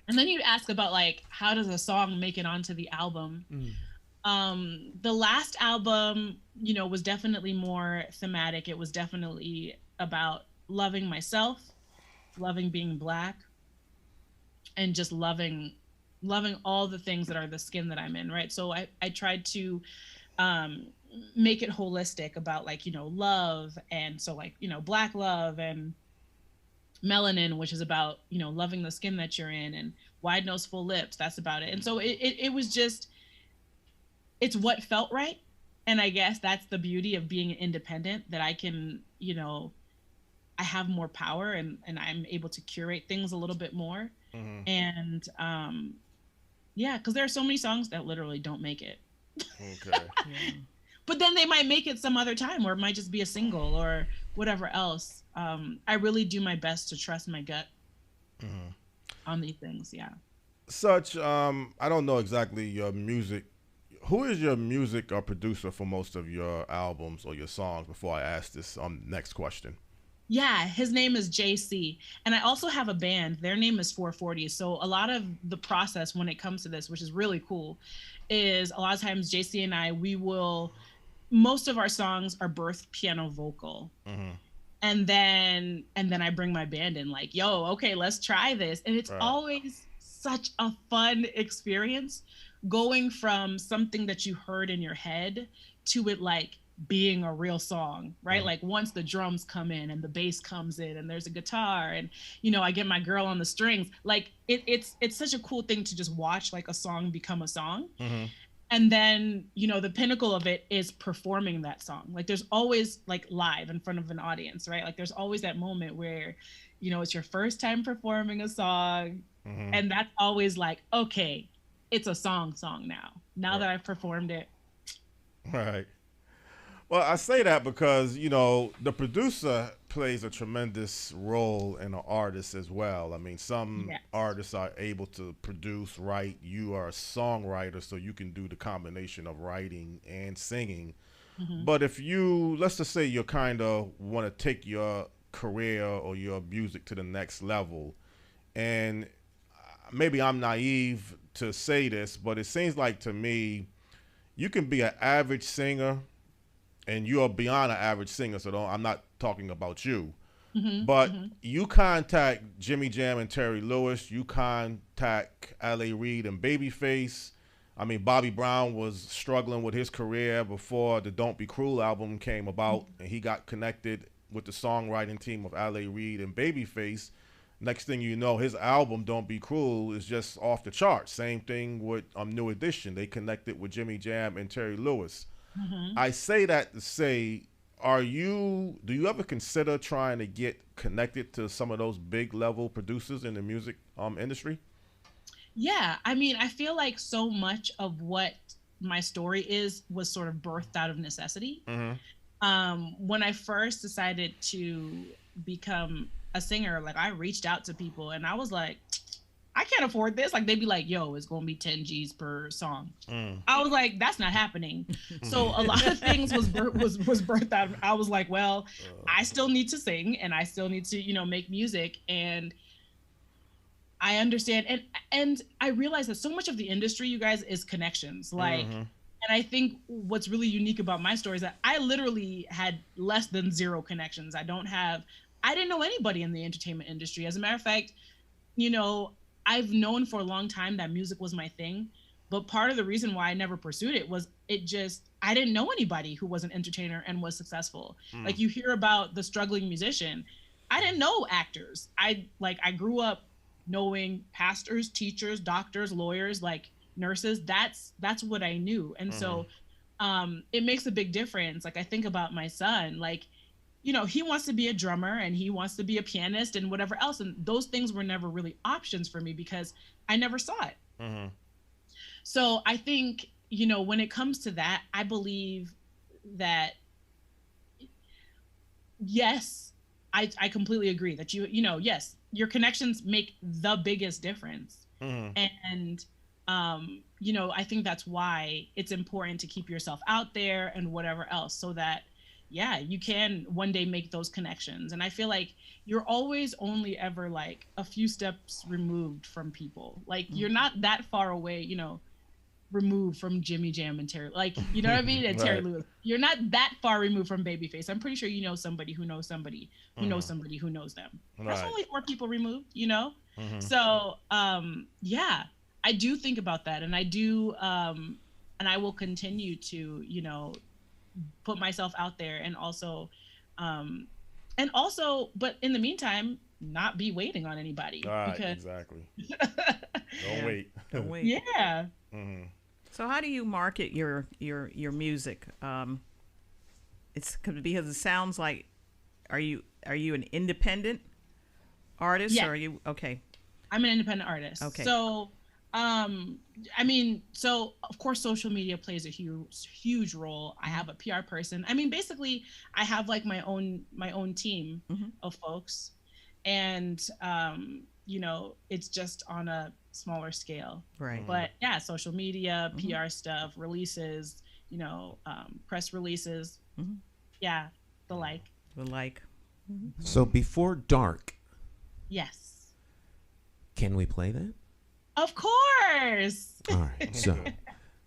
then you ask about like, how does a song make it onto the album? The last album, you know, was definitely more thematic. It was definitely about loving myself, loving being Black, and just loving all the things that are the skin that I'm in, right? So I tried to make it holistic about like, you know, love, and so like, you know, Black love, and melanin, which is about, you know, loving the skin that you're in, and wide nose, full lips, that's about it. And so it was just, it's what felt right. And I guess that's the beauty of being independent, that I can, you know, I have more power, and I'm able to curate things a little bit more. And yeah, because there are so many songs that literally don't make it. Okay. But then they might make it some other time, or it might just be a single or whatever else. I really do my best to trust my gut on these things. Yeah. Such, I don't know exactly your music. Who is your music or producer for most of your albums or your songs, before I ask this next question? Yeah, his name is JC. And I also have a band. Their name is 440. So a lot of the process when it comes to this, which is really cool, is a lot of times JC and I, most of our songs are birth piano vocal. And then I bring my band in like, yo, okay, let's try this. And it's always such a fun experience, going from something that you heard in your head to it like being a real song, right? Like once the drums come in and the bass comes in and there's a guitar and, you know, I get my girl on the strings, like it's such a cool thing to just watch like a song become a song. And then, you know, the pinnacle of it is performing that song. Like there's always like live in front of an audience, right? Like there's always that moment where, you know, it's your first time performing a song. And that's always like, okay, it's a song now that I've performed it. Right. Well, I say that because, you know, the producer plays a tremendous role in an artist as well. I mean, some artists are able to produce, write. You are a songwriter, so you can do the combination of writing and singing. But if you, let's just say you kind of want to take your career or your music to the next level, and maybe I'm naive to say this, but it seems like to me, you can be an average singer, and you're beyond an average singer, so I'm not talking about you. But you contact Jimmy Jam and Terry Lewis, you contact L.A. Reid and Babyface. I mean, Bobby Brown was struggling with his career before the Don't Be Cruel album came about, and he got connected with the songwriting team of L.A. Reid and Babyface. Next thing you know, his album Don't Be Cruel is just off the charts. Same thing with New Edition. They connected with Jimmy Jam and Terry Lewis. I say that to say, do you ever consider trying to get connected to some of those big level producers in the music industry? Yeah, I mean, I feel like so much of what my story was sort of birthed out of necessity. When I first decided to become a singer, like I reached out to people and I was like, I can't afford this. Like they'd be like, yo, it's going to be 10 G's per song. I was like, that's not happening. So a lot of things was birthed out. I was like, well, I still need to sing and I still need to, you know, make music. And I understand. And I realized that so much of the industry, you guys, is connections. Like, and I think what's really unique about my story is that I literally had less than 0 connections. I didn't know anybody in the entertainment industry. As a matter of fact, you know, I've known for a long time that music was my thing, but part of the reason why I never pursued it was I didn't know anybody who was an entertainer and was successful. Like you hear about the struggling musician. I didn't know actors. I grew up knowing pastors, teachers, doctors, lawyers, like nurses. That's what I knew. And so it makes a big difference. Like I think about my son, like, you know, he wants to be a drummer and he wants to be a pianist and whatever else. And those things were never really options for me because I never saw it. So I think, you know, when it comes to that, I believe that, yes, I completely agree that you know, yes, your connections make the biggest difference. And I think that's why it's important to keep yourself out there and whatever else, so that you can one day make those connections. And I feel like you're always only ever like a few steps removed from people. Like you're not that far away, removed from Jimmy Jam and Terry, like, you know what I mean? And Terry Lewis. You're not that far removed from Babyface. I'm pretty sure you know somebody who knows somebody who knows somebody who knows them. That's only 4 people removed, So, I do think about that, and I do, and I will continue to, put myself out there, and also, but in the meantime, not be waiting on anybody. Right, because... exactly. Don't wait. Don't wait. Yeah. So how do you market your music? It's because it sounds like, are you an independent artist? Yeah. Or are you okay? I'm an independent artist. Okay. So, so of course social media plays a huge role. I have a PR person. Basically I have like my own team of folks, and it's just on a smaller scale. Right. But yeah, social media, PR stuff, releases, press releases. Yeah, the like. So before dark, Yes. can we play that? Of course. All right. So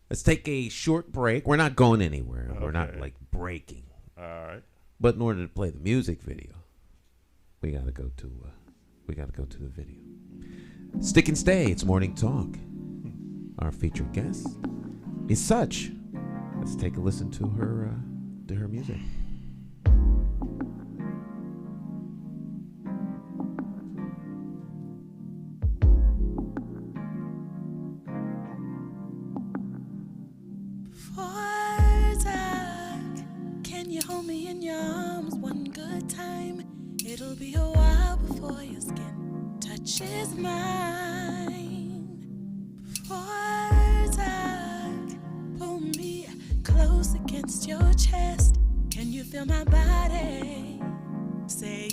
let's take a short break. We're not going anywhere. We're not like breaking. All right. But in order to play the music video, we gotta go to the video. Stick and stay. It's Morning Talk. Our featured guest is Such. Let's take a listen to her music. Can you hold me in your arms one good time? It'll be a while before your skin touches mine. Before dark, pull me close against your chest. Can you feel my body saying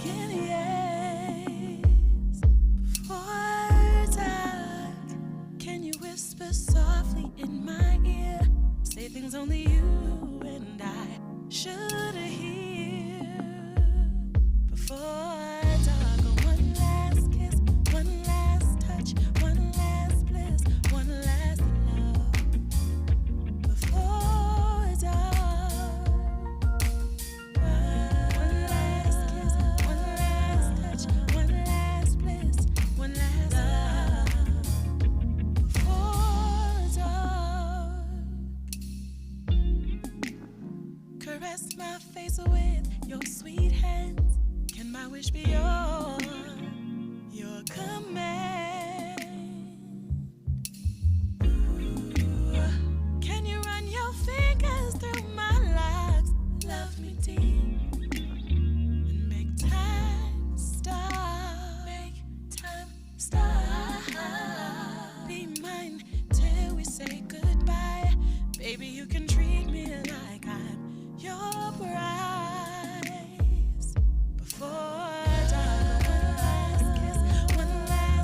yes? Before dark, can you whisper softly in my ear? Say things only you and I should hear. Before dark, one last kiss, one last touch, one last bliss, one last love. Before dark, one last kiss, one last touch, one last bliss, one last love. Before dark, caress my face with your sweet hands. Can my wish be your command? Ooh, can you run your fingers through my locks? Love me deep and make time stop. Make time stop. Be mine till we say goodbye. Baby, you can treat me like I'm your prize. Before dark, one last kiss, one last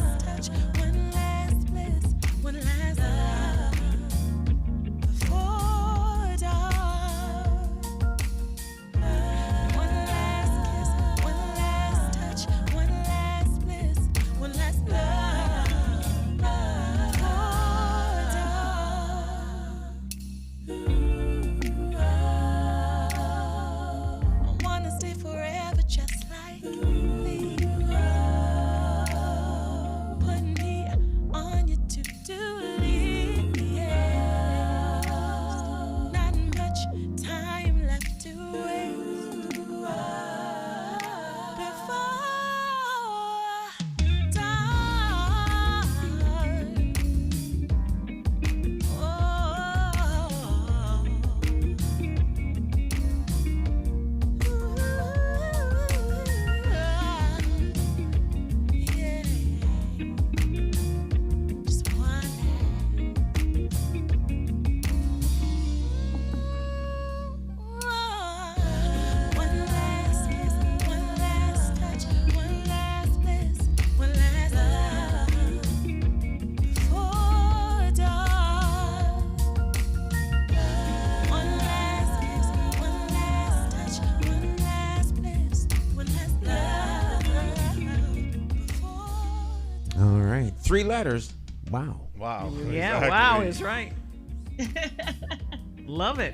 3 letters. Wow. Wow. Yeah, exactly. wow is right. Love it.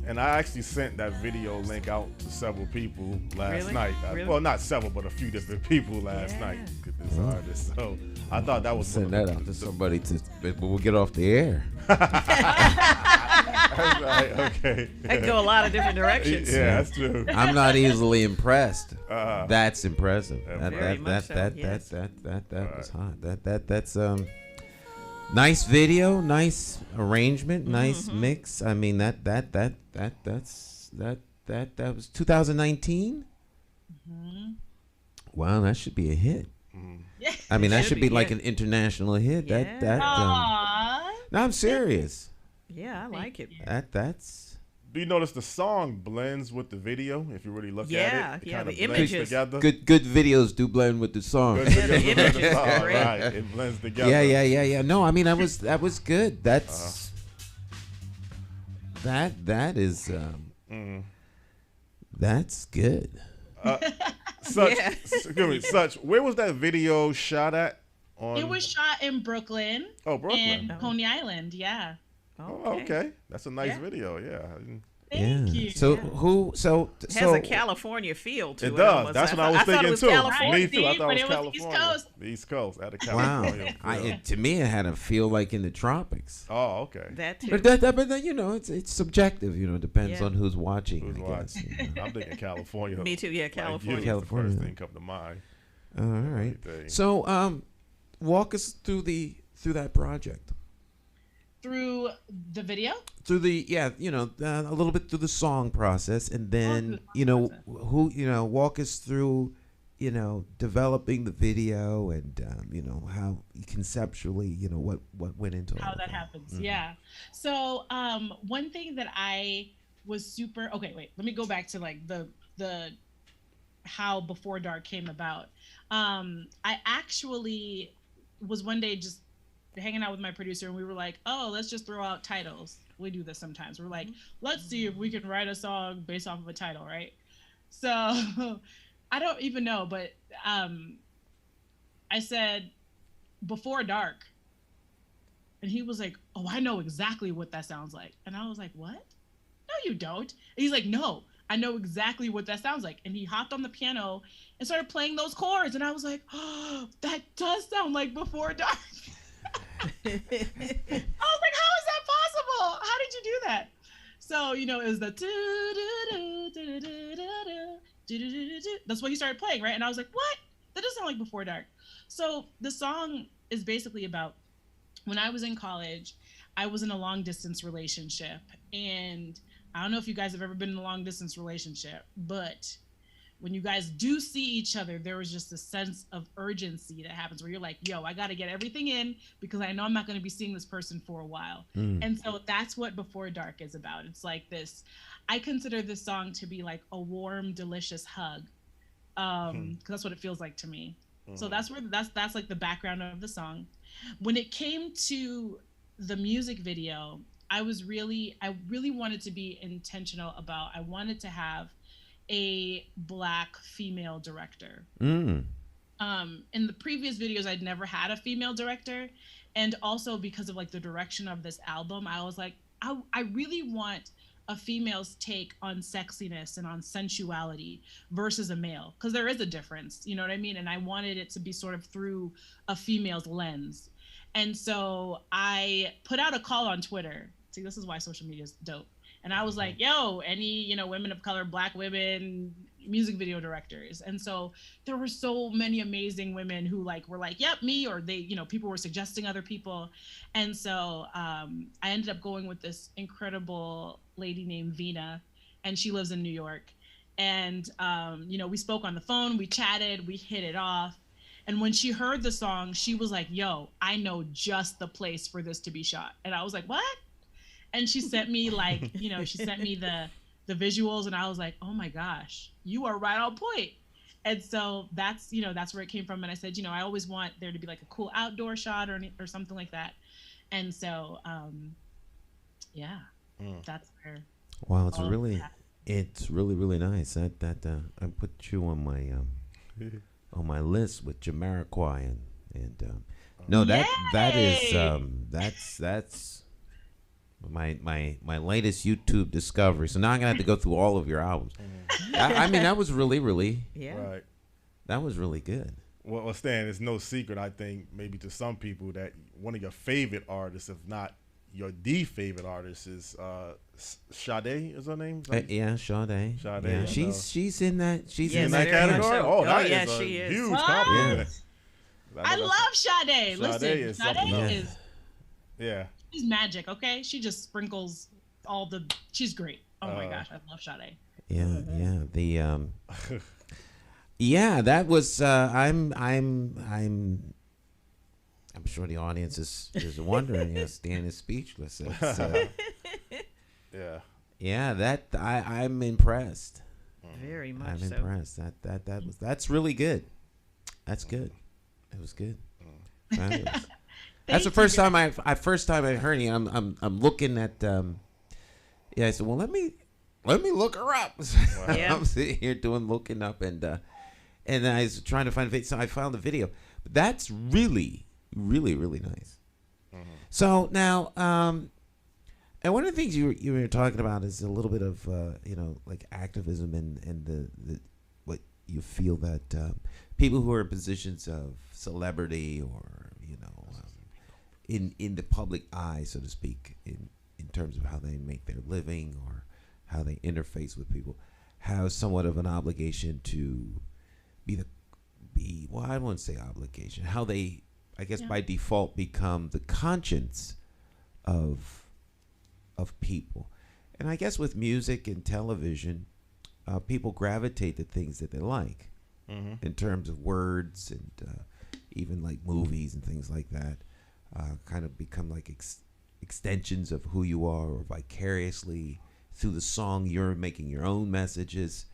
And I actually sent that video link out to several people last Really? night. Really? Well, not several, but a few different people last night with this artist. So I thought that was Send one of that out to somebody but we'll get off the air. That's right. Okay. That can go a lot of different directions. Yeah, that's true. I'm not easily impressed. Uh-huh. That's impressive. Very much so, yes. That was hot. That's nice video, nice arrangement, nice mix. I mean that was 2019. Wow, that should be a hit. I mean, that should be like an international hit. Yeah. No, I'm serious. Yeah, I like it. That's. Do you notice the song blends with the video? If you really look at it, Yeah, kinda the blends images. together. Good videos do blend with the song. Good together the with images the are song, great. right? It blends together. Yeah. No, I mean that was good. That's that is that's good. Such. Where was that video shot at? It was shot in Brooklyn. Oh, Brooklyn. And Coney Island, yeah. Oh, okay. That's a nice video. Yeah. Thank you. So who? So It has a California feel to it. It does. almost. That's what I was thought thinking it was too. California. Me too. I thought But it it was was East California. Coast. The East Coast out of wow, California. to me it had a feel like in the tropics. Oh, okay. That too. But that, you know, it's subjective. You know, it depends on who's watching. Who's I guess, watching? you know. I'm thinking California. Me too. Yeah, Like California. you, California. The first thing come to mind. All right. Everything. So, walk us through that project. Through the video? Through the a little bit through the song process, and then walk us through developing the video and how conceptually what went into How all that of happens. Yeah. So one thing that I was super wait, let me go back to like the how Before Dark came about. I actually was one day just hanging out with my producer, and we were like, oh, let's just throw out titles. We do this sometimes. We're like, let's see if we can write a song based off of a title, right? So I don't even know, but I said Before Dark, and he was like, oh, I know exactly what that sounds like. And I was like, what? No, you don't. And he's like, no, I know exactly what that sounds like. And he hopped on the piano and started playing those chords, and I was like, oh, that does sound like Before Dark. I was like, how is that possible? How did you do that? So, it was the that's what he started playing, right? And I was like, what? That doesn't sound like Before Dark. So the song is basically about when I was in college, I was in a long distance relationship. And I don't know if you guys have ever been in a long distance relationship, but when you guys do see each other, there was just a sense of urgency that happens where you're like, yo, I got to get everything in because I know I'm not going to be seeing this person for a while. And so that's what Before Dark is about. It's like this, I consider this song to be like a warm, delicious hug. Because that's what it feels like to me. So that's like the background of the song. When it came to the music video, I really wanted to be intentional about, I wanted to have a Black female director. In the previous videos, I'd never had a female director. And also because of like the direction of this album, I was like, I really want a female's take on sexiness and on sensuality versus a male, because there is a difference, you know what I mean? And I wanted it to be sort of through a female's lens. And so I put out a call on Twitter. See, this is why social media is dope. And I was like, yo, any, women of color, Black women, music video directors. And so there were so many amazing women who were like, yep, me, or they, people were suggesting other people. And so I ended up going with this incredible lady named Vina, and she lives in New York. And, we spoke on the phone, we chatted, we hit it off. And when she heard the song, she was like, yo, I know just the place for this to be shot. And I was like, what? And she sent me she sent me the visuals, and I was like, oh my gosh, you are right on point. And so that's where it came from. And I said, I always want there to be like a cool outdoor shot or something like that. And so, that's where. Wow, it's really nice. That I put you on my list with Jamiroquai and No, that is Yay! that's my latest YouTube discovery. So now I'm gonna have to go through all of your albums. I mean, that was really Yeah. Right. that was really good. Well, Stan, it's no secret, I think, maybe to some people, that one of your favorite artists, if not your favorite artist, is Sade. Is her name? Yeah, Sade. Sade, Yeah, you she's in that. She's Yes, in that very much category. so. Oh, that yeah, is a she is. huge What? compliment. I love Sade. Listen, is something Sade else. is Yeah. she's magic. Okay, she just sprinkles all the. She's great. Oh my gosh, I love Sade. Yeah. The yeah, that was. I'm sure the audience is wondering. Stan is speechless. It's, Yeah. yeah, that I'm impressed. Very much I'm so. impressed. That's really good. That's good. It was good. Fabulous. That's the first time I heard you. I'm looking at yeah. I said, well, let me look her up. Yeah. I'm sitting here looking up and I was trying to find a video. So I found the video. But that's really nice. So now and one of the things you were talking about is a little bit of like activism and the what you feel that people who are in positions of celebrity or in the public eye, so to speak, in terms of how they make their living or how they interface with people, have somewhat of an obligation to be well, I wouldn't say obligation, how they, I guess, by default become the conscience of people. And I guess with music and television, people gravitate to things that they like in terms of words and even like movies and things like that. Kind of become like extensions of who you are, or vicariously through the song you're making your own messages.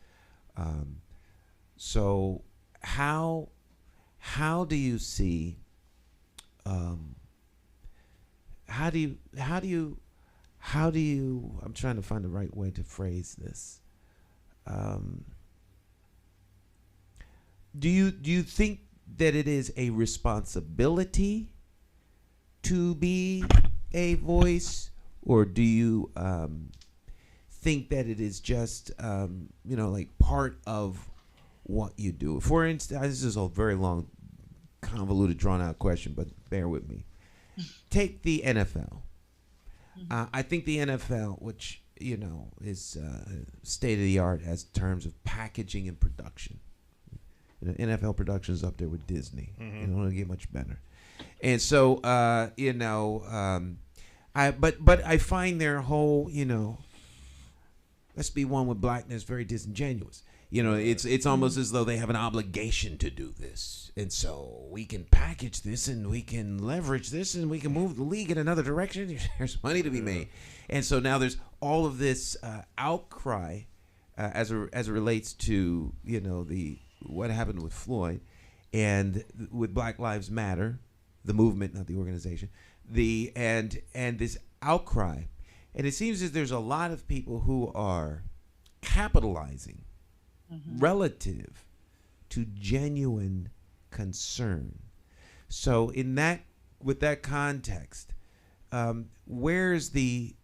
So how do you see how do you I'm trying to find the right way to phrase this. Do you think that it is a responsibility to be a voice, or do you think that it is just like part of what you do? For instance, this is a very long, convoluted, drawn out question, but bear with me. Take the NFL. I think the NFL, which is state of the art as terms of packaging and production. NFL production is up there with Disney. It don't get much better. And so but I find their whole let's be one with blackness very disingenuous. It's almost as though they have an obligation to do this, and so we can package this and we can leverage this and we can move the league in another direction. There's money to be made, and so now there's all of this outcry as it relates to what happened with Floyd and with Black Lives Matter, the movement, not the organization, and this outcry, and it seems that there's a lot of people who are capitalizing relative to genuine concern. So with that context, where's the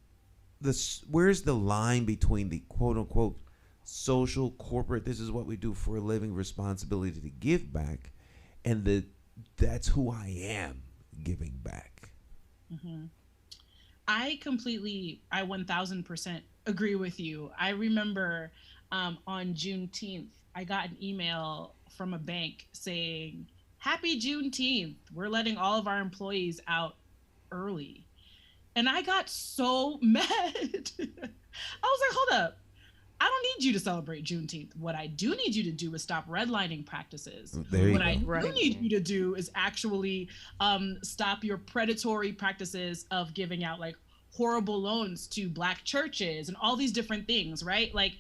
line between the quote unquote social corporate, this is what we do for a living, responsibility to give back, and that's who I am giving back? I 1000% agree with you. I remember on Juneteenth, I got an email from a bank saying, "Happy Juneteenth. We're letting all of our employees out early." And I got so mad. I was like, hold up. I don't need you to celebrate Juneteenth. What I do need you to do is stop redlining practices. What I do need you to do is actually stop your predatory practices of giving out like horrible loans to Black churches and all these different things, right? Like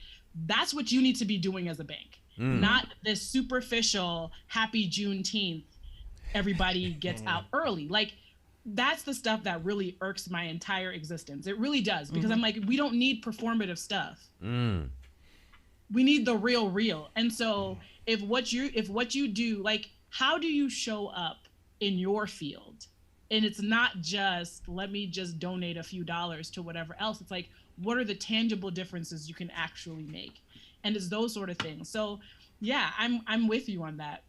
that's what you need to be doing as a bank, not this superficial happy Juneteenth, everybody gets out early. Like that's the stuff that really irks my entire existence. It really does, because I'm like, we don't need performative stuff. We need the real. And so if what you do, like, how do you show up in your field. And it's not just, let me just donate a few dollars to whatever else. It's like, what are the tangible differences you can actually make? And it's those sort of things. So yeah, I'm with you on that.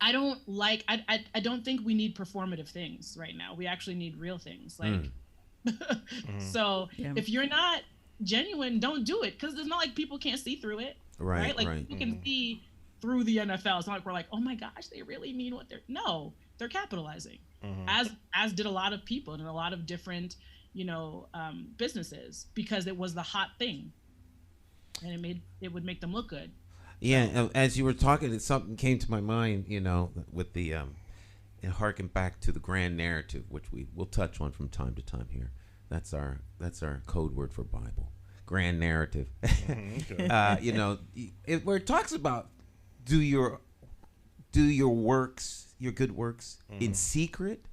I don't think we need performative things right now. We actually need real things. Like, so if you're not genuine, don't do it. Cause it's not like people can't see through it. Right. Like people can see through the NFL. It's not like we're like, oh my gosh, they really mean what they're capitalizing. As did a lot of people and a lot of different, businesses, because it was the hot thing, and it would make them look good. Yeah, as you were talking, something came to my mind, with the harken back to the grand narrative, which we'll touch on from time to time here. That's our code word for Bible, grand narrative. Okay. Where it talks about do your works, your good works, in secret,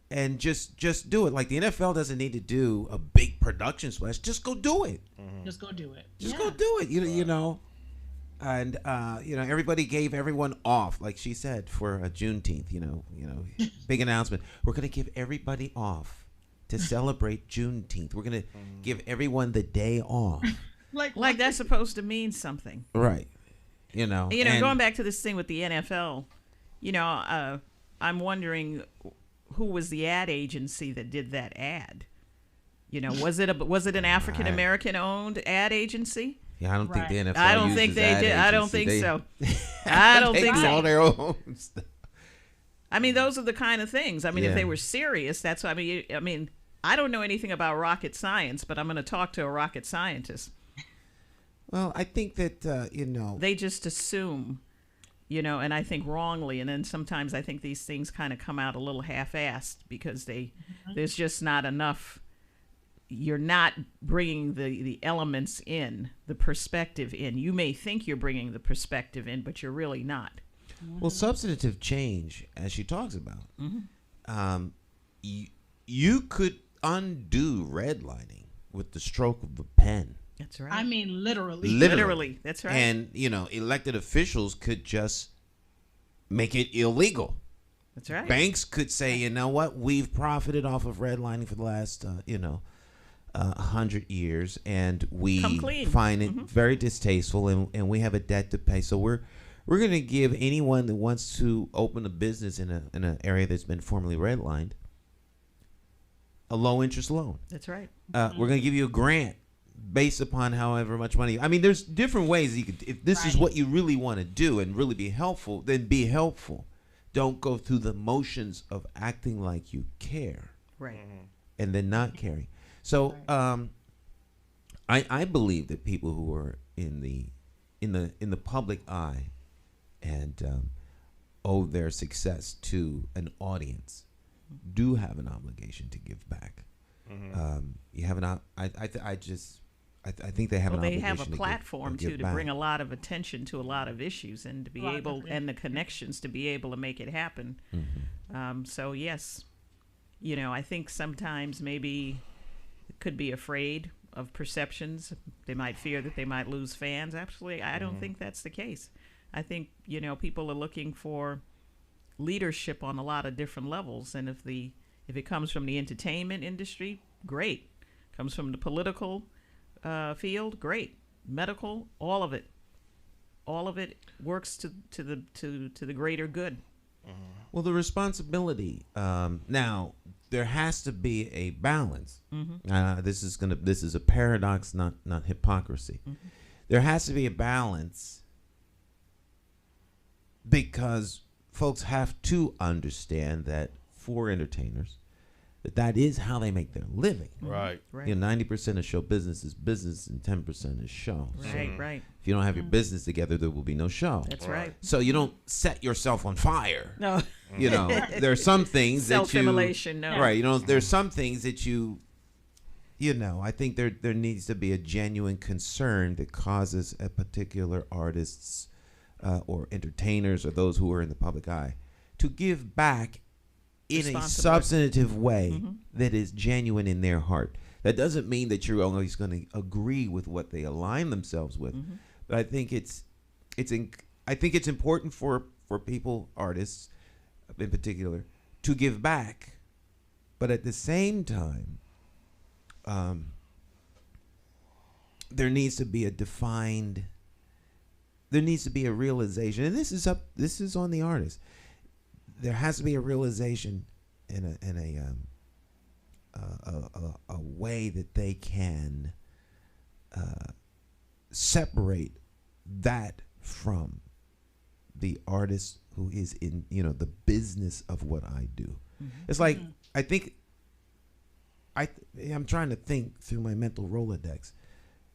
and just do it. Like the NFL doesn't need to do a big production splash. Just go do it. Just go do it. Just go do it. You know. And everybody gave everyone off, like she said, for a Juneteenth. Big announcement. We're gonna give everybody off to celebrate Juneteenth. We're gonna give everyone the day off. like that's supposed to mean something, right? And going back to this thing with the NFL, I'm wondering who was the ad agency that did that ad. Was it an African American owned ad agency? Yeah, I don't think the NFL. I don't think they did. I don't think so. I don't think so. All their own stuff. I mean, those are the kind of things. I mean, if they were serious, that's what I mean. I don't know anything about rocket science, but I'm going to talk to a rocket scientist. Well, I think that they just assume, and I think wrongly, and then sometimes I think these things kind of come out a little half-assed because there's just not enough. You're not bringing the elements in, the perspective in. You may think you're bringing the perspective in, but you're really not. Well, substantive change, as she talks about, you could undo redlining with the stroke of a pen. That's right. I mean, literally. Literally. That's right. And, elected officials could just make it illegal. That's right. Banks could say, you know what, we've profited off of redlining for the last, 100 years, and we find it very distasteful, and we have a debt to pay. So we're going to give anyone that wants to open a business in an area that's been formerly redlined a low interest loan. That's right. We're going to give you a grant based upon however much money. I mean, there's different ways you could. If this is what you really want to do and really be helpful, then be helpful. Don't go through the motions of acting like you care, right, and then not caring. So, I believe that people who are in the public eye and owe their success to an audience do have an obligation to give back. You have an I think they have an obligation. They have a platform to bring a lot of attention to a lot of issues and to be able and the connections to be able to make it happen. So yes, I think sometimes maybe could be afraid of perceptions. They might fear that they might lose fans. Absolutely, I don't think that's the case. I think people are looking for leadership on a lot of different levels, and if it comes from the entertainment industry, great. Comes from the political field, great. Medical, all of it works to the greater good. Well, the responsibility now. There has to be a balance. This is a paradox, not hypocrisy. There has to be a balance because folks have to understand that for entertainers, that is how they make their living. Right. 90% of show business is business and 10% is show. Right. If you don't have your business together, there will be no show. That's right. So you don't set yourself on fire. No. There are some things that you self-immolation. No. Right. There's some things that I think there needs to be a genuine concern that causes a particular artists or entertainers or those who are in the public eye to give back in a substantive way that is genuine in their heart. That doesn't mean that you're always going to agree with what they align themselves with, but I think it's important for for people, artists in particular, to give back, but at the same time, there needs to be a defined. There needs to be a realization, and this is on the artist. There has to be a realization in a way that they can separate that from the artist who is in the business of what I do. It's like I think I'm trying to think through my mental Rolodex.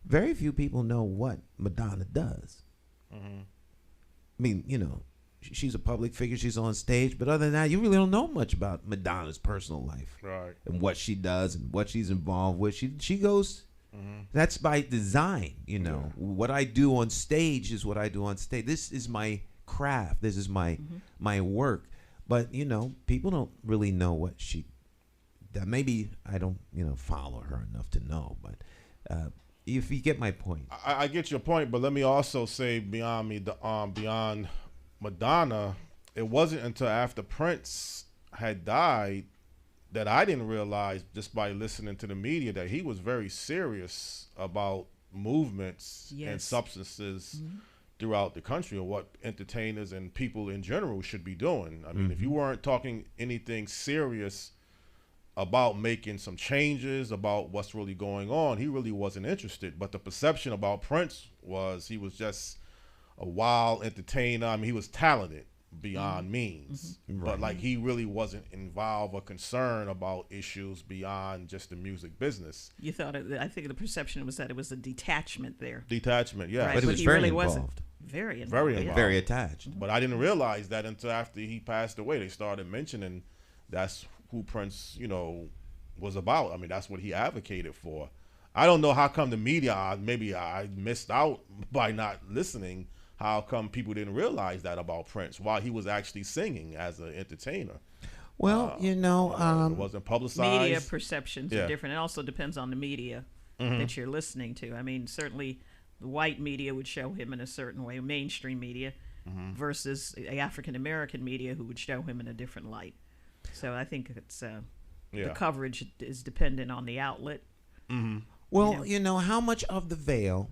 Very few people know what Madonna does. I mean, she's a public figure. She's on stage, but other than that, you really don't know much about Madonna's personal life, right? And what she does and what she's involved with. She goes. That's by design, What I do on stage is what I do on stage. This is my craft. This is my work. But people don't really know what she. Maybe I don't follow her enough to know. But if you get my point, I get your point. But let me also say beyond Madonna, it wasn't until after Prince had died that I didn't realize, just by listening to the media, that he was very serious about movements and substances throughout the country, and what entertainers and people in general should be doing. I mean, if you weren't talking anything serious about making some changes about what's really going on, he really wasn't interested. But the perception about Prince was he was just a wild entertainer. I mean, he was talented beyond means, but like he really wasn't involved or concerned about issues beyond just the music business. You thought I think the perception was that it was a detachment there. Detachment, yeah. Right, but it was he very really involved. wasn't. Very involved. Very involved. Very attached. But I didn't realize that until after he passed away. They started mentioning that's who Prince, was about. I mean, that's what he advocated for. I don't know how come the media, maybe I missed out by not listening. How come people didn't realize that about Prince while he was actually singing as an entertainer? Well, it wasn't publicized. Media perceptions are different. It also depends on the media that you're listening to. I mean, certainly the white media would show him in a certain way, mainstream media, versus African American media who would show him in a different light. So I think it's the coverage is dependent on the outlet. Well, how much of the veil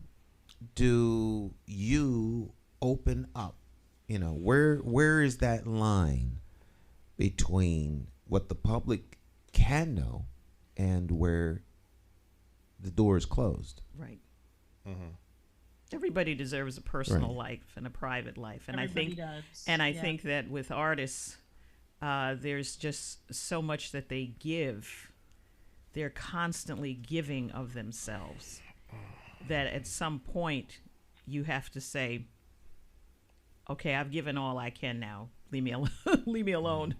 do you open up? Where is that line between what the public can know and where the door is closed? Right. Everybody deserves a personal life and a private life, and Everybody I does. think that with artists, there's just so much that they give. They're constantly giving of themselves that at some point you have to say, okay, I've given all I can now. Leave me alone. Leave me alone.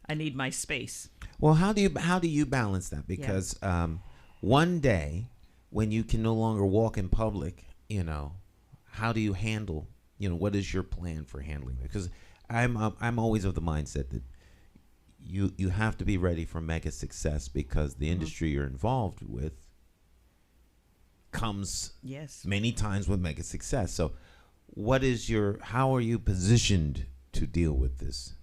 I need my space. Well, how do you balance that? Because one day when you can no longer walk in public, how do you handle, what is your plan for handling it? Because I'm always of the mindset that you have to be ready for mega success, because the industry you're involved with comes many times with mega success. So how are you positioned to deal with this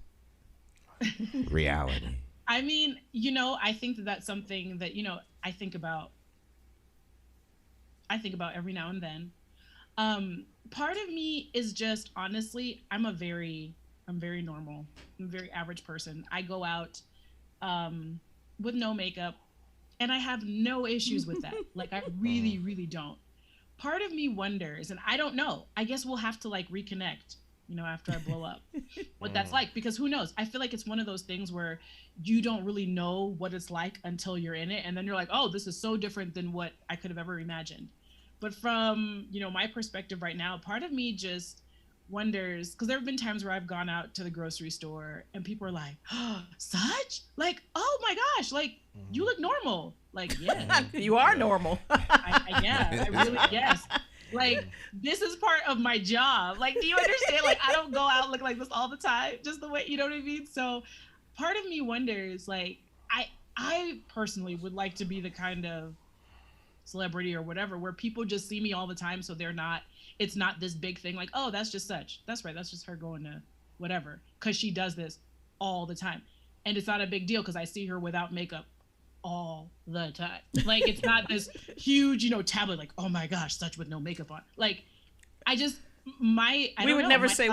reality? I mean, I think that that's something that, I think about every now and then. Part of me is just, honestly, I'm very normal. I'm a very average person. I go out with no makeup, and I have no issues with that. Like, I really, really don't. Part of me wonders, and I don't know, I guess we'll have to reconnect, after I blow up, what that's like, because who knows? I feel like it's one of those things where you don't really know what it's like until you're in it. And then you're like, oh, this is so different than what I could have ever imagined. But from, my perspective right now, part of me just wonders, because there have been times where I've gone out to the grocery store and people are like, oh, such? Like, oh my gosh, you look normal. Like, yeah. You are normal. I really, yes. This is part of my job. Do you understand? I don't go out looking like this all the time, just the way, you know what I mean? So part of me wonders, I personally would like to be the kind of celebrity or whatever where people just see me all the time, so it's not this big thing oh, that's just such, that's right, that's just her going to whatever, because she does this all the time. And it's not a big deal because I see her without makeup all the time. Like, it's not this huge, you know, tablet, like, oh my gosh, such with no makeup on. Like, we would never say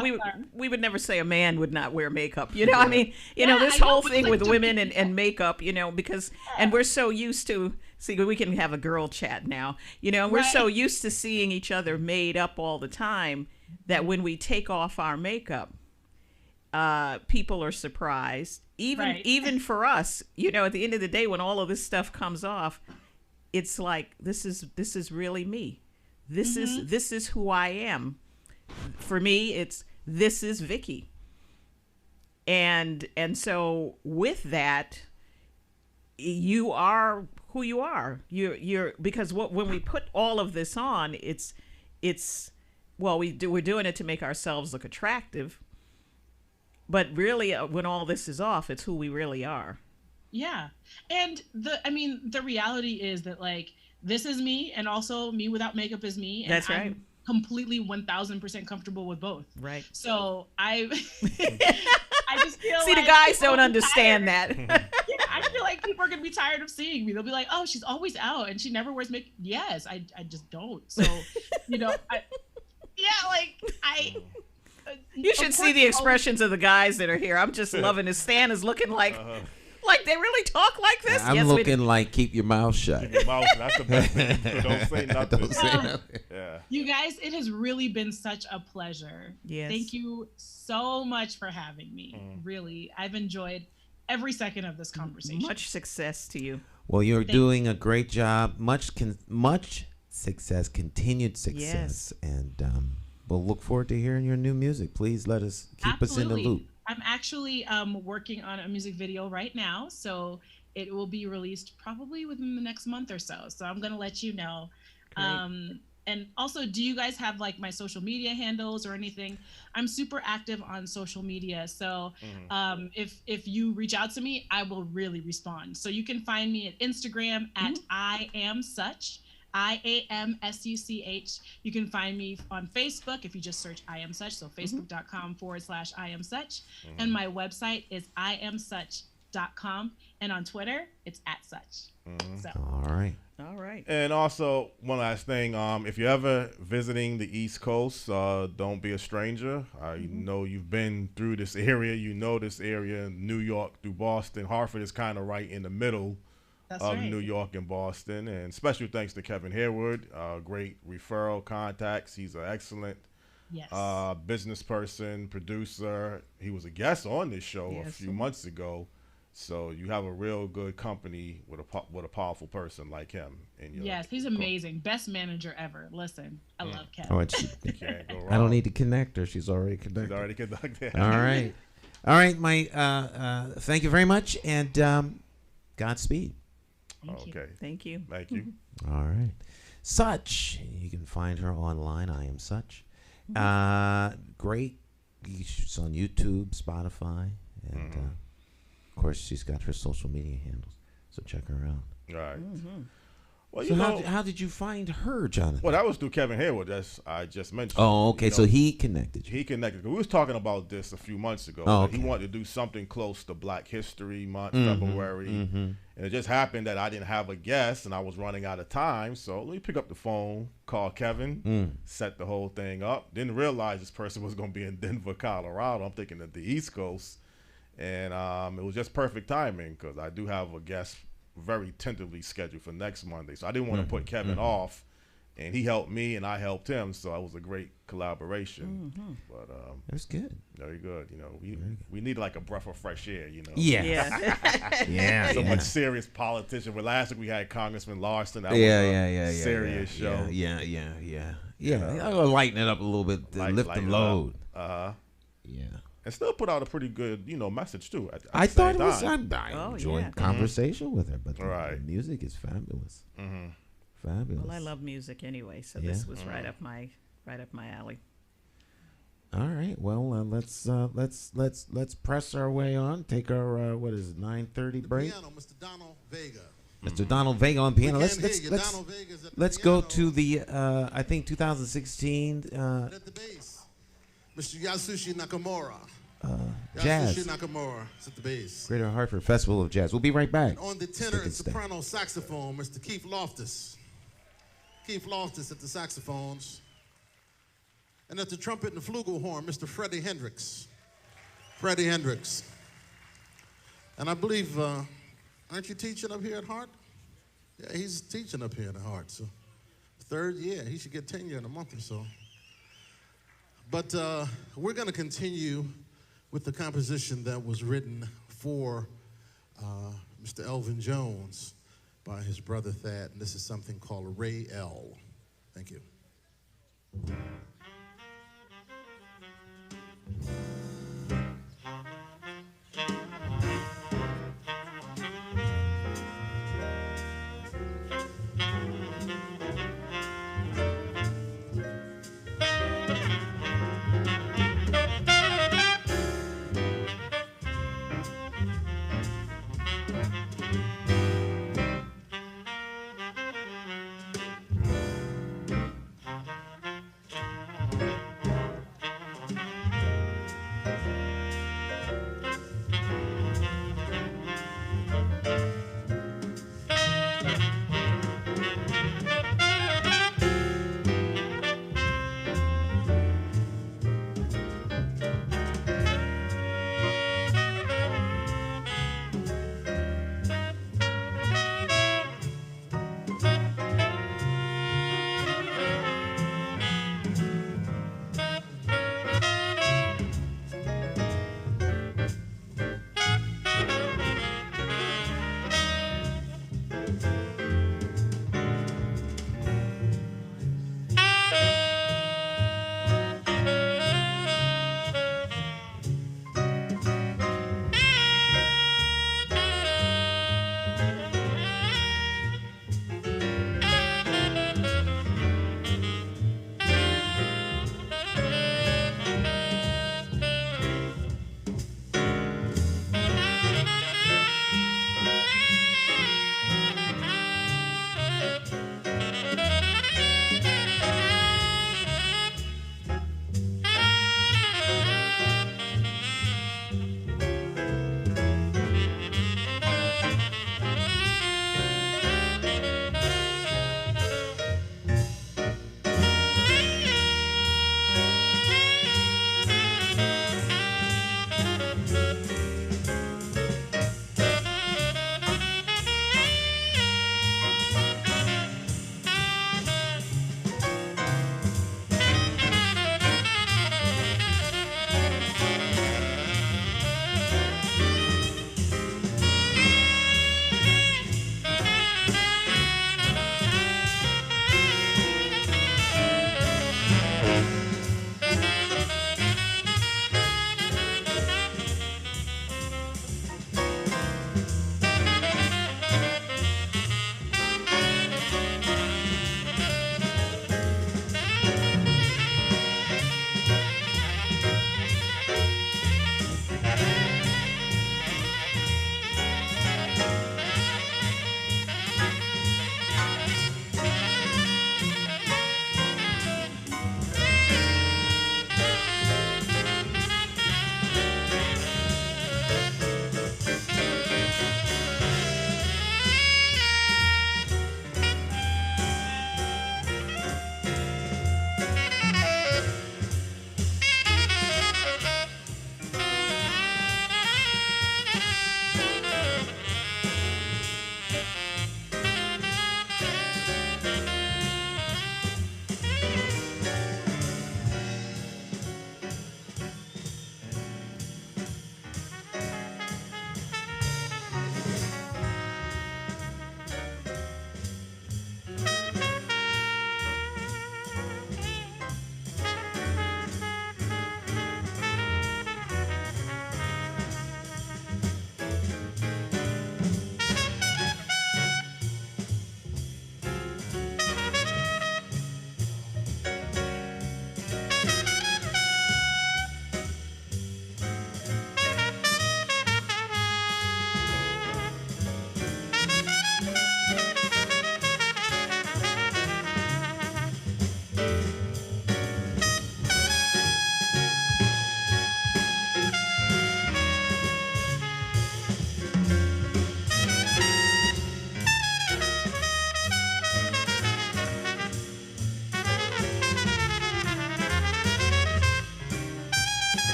a man would not wear makeup. You know, I mean, you know, this whole thing with women and makeup, you know, because, and we're so used to, see, we can have a girl chat now, you know, we're so used to seeing each other made up all the time that when we take off our makeup, people are surprised. Even for us, you know, at the end of the day, when all of this stuff comes off, it's like, this is really me. This is who I am. For me, this is Vicky. And so with that, you are who you are. You're because when we put all of this on, we're doing it to make ourselves look attractive. But really, when all this is off, it's who we really are. Yeah. And the reality is that, like, this is me, and also me without makeup is me. And that's right. I'm completely 1000% comfortable with both. Right. So I just feel the guys don't understand that. Yeah, I feel like people are gonna be tired of seeing me. They'll be like, "Oh, she's always out and she never wears makeup." Yes, I just don't. So, you know, you should see the expressions of the guys that are here. I'm just loving this. Stan is looking like they really talk like this. I'm looking like keep your mouth shut. Keep your mouth shut. That's the best thing. Don't say nothing. Don't say nothing. Yeah. You guys, it has really been such a pleasure. Yes. Thank you so much for having me. Really, I've enjoyed every second of this conversation. Much success to you. Well, you're doing a great job. Much success, continued success, and we'll look forward to hearing your new music. Please let us keep us in the loop. I'm actually working on a music video right now, so it will be released probably within the next month or so. So I'm gonna let you know. And also, do you guys have like my social media handles or anything? I'm super active on social media, so if you reach out to me, I will really respond. So you can find me at Instagram at I am such. IAMSUCH. You can find me on Facebook if you just search I am such. So facebook.com/I am such. And my website is iamsuch.com. And on Twitter, it's @such. So. All right. And also, one last thing. If you're ever visiting the East Coast, don't be a stranger. I know you've been through this area. You know this area, New York through Boston. Hartford is kind of right in the middle of New York and Boston. And special thanks to Kevin Harewood, great referral contacts. He's an excellent business person, producer. He was a guest on this show a few months ago. So you have a real good company with a powerful person like him. Yes, he's amazing. Best manager ever. Listen, I love Kevin. Oh, you can't go wrong. I don't need to connect her. She's already connected. She's already connected. All right. All right, my thank you very much, and Godspeed. Thank you. Thank you. All right. Such, you can find her online. I am Such. Great. She's on YouTube, Spotify, and of course, she's got her social media handles. So check her out. All right. Well, so how did you find her, Jonathan? Well, that was through Kevin Harewood, as I just mentioned. Oh, okay. So he connected you. He connected. We was talking about this a few months ago. Oh, okay. He wanted to do something close to Black History Month, February. And it just happened that I didn't have a guest, and I was running out of time. So let me pick up the phone, call Kevin, set the whole thing up. Didn't realize this person was going to be in Denver, Colorado. I'm thinking of the East Coast. And it was just perfect timing because I do have a guest very tentatively scheduled for next Monday. So I didn't want to put Kevin off, and he helped me and I helped him. So it was a great collaboration. But it was good. Very good. You know, we need like a breath of fresh air, you know. Yeah. So much serious politician. Well, last week we had Congressman Larson. That was a serious show. Yeah. I'll lighten it up a little bit, lift the load. Yeah. And still put out a pretty good, message too. I thought it was. I enjoyed conversation with her, but the music is fabulous. Fabulous. Well, I love music anyway, so this was right up my alley. All right. Well, let's press our way on. Take our 9:30 break. Piano, Mr. Donald Vega. Mr. Donald Vega on piano. Let's go to the I think 2016. At the bass, Mr. Yasushi Nakamura. Jazz. Yasushi Nakamura is at the bass. Greater Hartford Festival of Jazz. We'll be right back. And on the tenor and soprano saxophone, Mr. Keith Loftus. Keith Loftus at the saxophones. And at the trumpet and flugelhorn, Mr. Freddie Hendricks. Freddie Hendricks. And I believe, aren't you teaching up here at Hart? Yeah, he's teaching up here at Hart. So, third year, he should get tenure in a month or so. But we're going to continue with the composition that was written for Mr. Elvin Jones by his brother Thad, and this is something called Ray L. Thank you.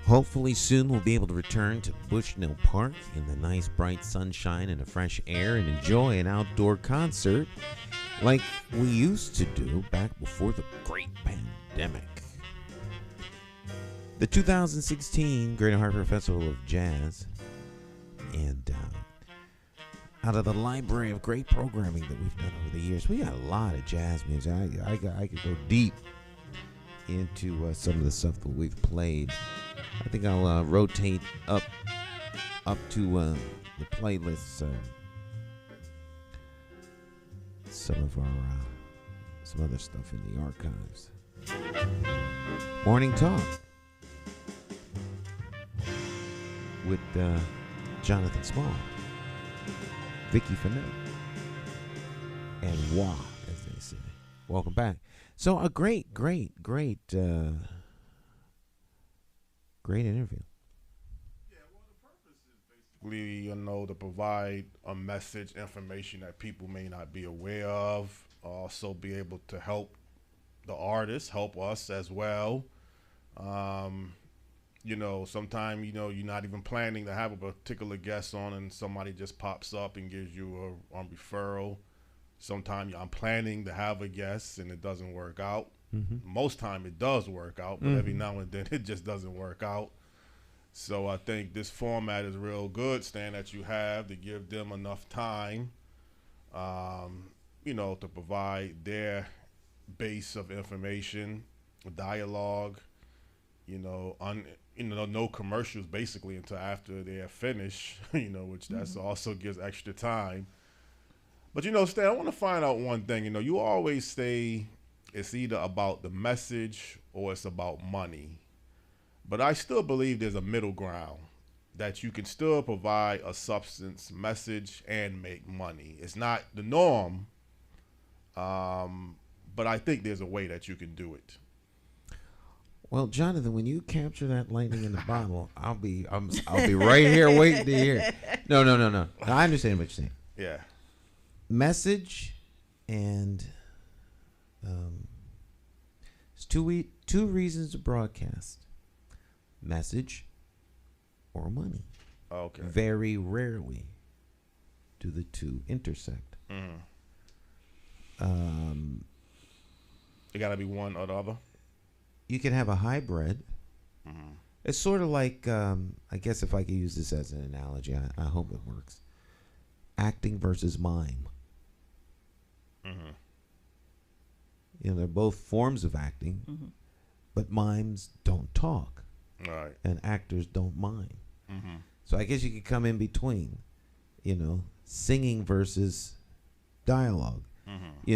Hopefully soon we'll be able to return to Bushnell Park in the nice bright sunshine and the fresh air and enjoy an outdoor concert like we used to do back before the great pandemic. The 2016 Greater Hartford Festival of Jazz, and out of the library of great programming that we've done over the years, we got a lot of jazz music. I could go deep into some of the stuff that we've played. I think I'll rotate up to the playlists. Some other stuff in the archives. Morning Talk with Jonathan Small, Vicky Fennell, and Wah, as they say. Welcome back. So a great interview. Yeah, well, the purpose is basically, to provide a message, information that people may not be aware of. Also be able to help the artists, help us as well. Sometimes, you're not even planning to have a particular guest on and somebody just pops up and gives you a referral. Sometimes I'm planning to have a guest and it doesn't work out. Mm-hmm. Most time it does work out, but every now and then it just doesn't work out. So I think this format is real good, Stan, that you have to give them enough time, to provide their base of information, dialogue, no commercials basically until after they're finished, which that's also gives extra time. But, Stan, I want to find out one thing. You always say it's either about the message or it's about money. But I still believe there's a middle ground that you can still provide a substance message and make money. It's not the norm, but I think there's a way that you can do it. Well, Jonathan, when you capture that lightning in the bottle, I'll be right here waiting to hear. No. I understand what you're saying. Yeah. Message and it's two reasons to broadcast: message or money. Okay. Very rarely do the two intersect. It got to be one or the other. You can have a hybrid. Mm-hmm. It's sort of like, I guess if I could use this as an analogy, I hope it works. Acting versus mime. Mm-hmm. They're both forms of acting, but mimes don't talk. Right. And actors don't mime. Mm-hmm. So I guess you could come in between, singing versus dialogue. Mm-hmm.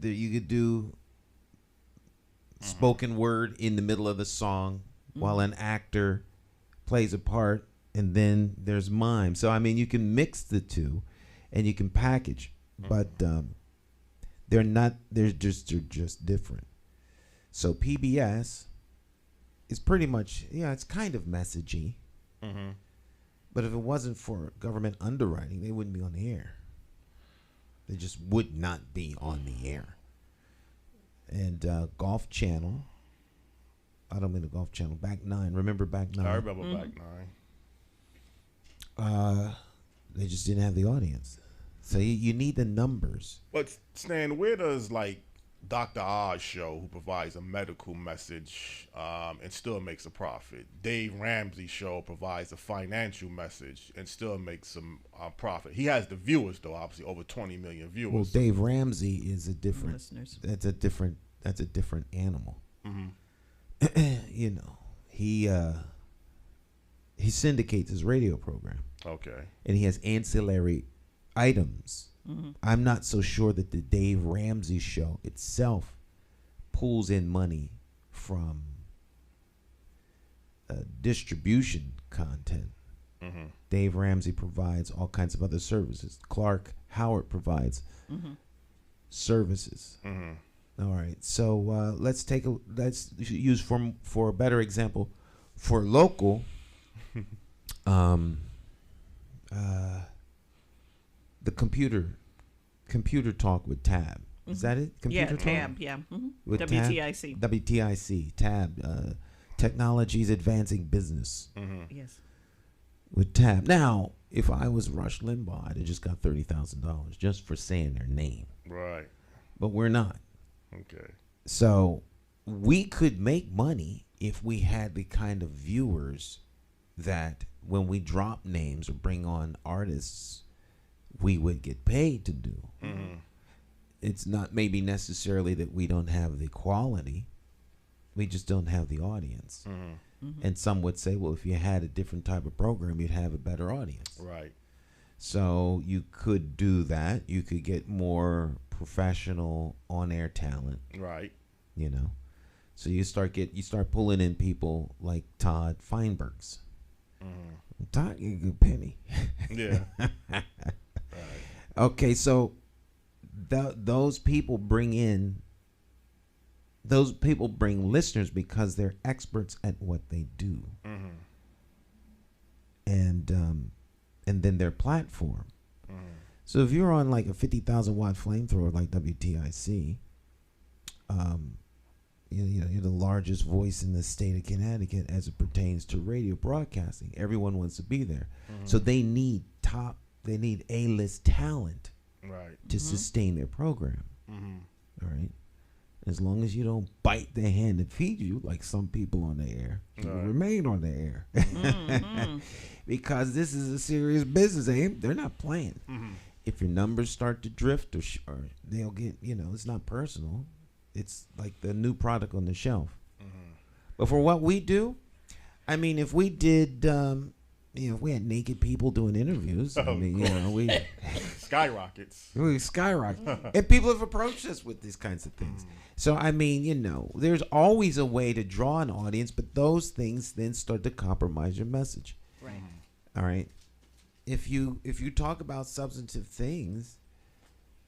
You could do spoken word in the middle of the song while an actor plays a part, and then there's mime. So you can mix the two and you can package, but they're just different. So PBS is pretty much, it's kind of messagey. Mm-hmm. But if it wasn't for government underwriting, they wouldn't be on the air. They just would not be on the air. And Golf Channel, I don't mean the Golf Channel, Back 9. Remember Back 9? I remember Back 9. They just didn't have the audience. So you need the numbers. But Stan, where does Dr. Oz show, who provides a medical message and still makes a profit? Dave Ramsey show provides a financial message and still makes some profit. He has the viewers though, obviously over 20 million viewers. Well, Dave Ramsey is a different listeners. That's a different animal. Mm-hmm. He syndicates his radio program. Okay. And he has ancillary items. I'm not so sure that the Dave Ramsey show itself pulls in money from distribution content. Mm-hmm. Dave Ramsey provides all kinds of other services. Clark Howard provides services. Mm-hmm. All right, so let's use for a better example for local. The computer talk with Tab. Is that it? Computer talk? Tab, yeah. With WTIC. WTIC, Tab. Technology is advancing business Yes. with Tab. Now, if I was Rush Limbaugh, I'd have just got $30,000 just for saying their name. Right. But we're not. Okay. So we could make money if we had the kind of viewers that when we drop names or bring on artists, we would get paid to do. It's not maybe necessarily that we don't have the quality. We just don't have the audience. And some would say, well, if you had a different type of program, you'd have a better audience. Right. So you could do that. You could get more professional on-air talent. Right. You know, so you start pulling in people like Todd Feinberg's. Todd, you a good penny. Yeah. Okay, so those people bring listeners because they're experts at what they do, and then their platform. So if you're on like a 50,000 watt flamethrower like WTIC, you're the largest voice in the state of Connecticut as it pertains to radio broadcasting. Everyone wants to be there, so they need A-list talent, Right. to sustain their program. All right. As long as you don't bite the hand that feeds you, like some people on the air, you will remain on the air. Because this is a serious business. They're not playing. If your numbers start to drift, or they'll get, it's not personal. It's like the new product on the shelf. But for what we do, I mean, if we did, if we had naked people doing interviews, we Skyrockets. we skyrocket. And people have approached us with these kinds of things. So, I mean, there's always a way to draw an audience, but those things then start to compromise your message. Right. All right. If you talk about substantive things,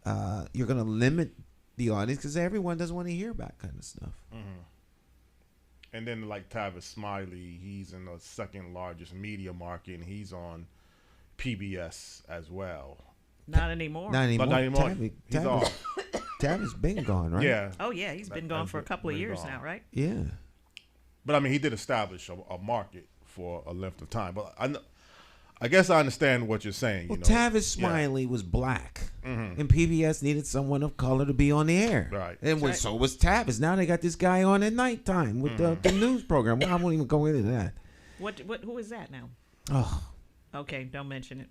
you're going to limit the audience because everyone doesn't want to hear about kind of stuff. And then like Tavis Smiley, he's in the second largest media market, and he's on PBS as well. Not anymore. Not anymore. But not anymore. He's Tavis, off. Tavis been gone, right? Yeah. Oh yeah, he's been gone for a couple of been years gone. now, right? Yeah. But I mean, he did establish a market for a length of time. But I guess I understand what you're saying. Well, Tavis Smiley was black, and PBS needed someone of color to be on the air. Right. And so was Tavis. Now they got this guy on at nighttime with the news program. Well, I won't even go into that. Who is that now? Oh, Okay, don't mention it.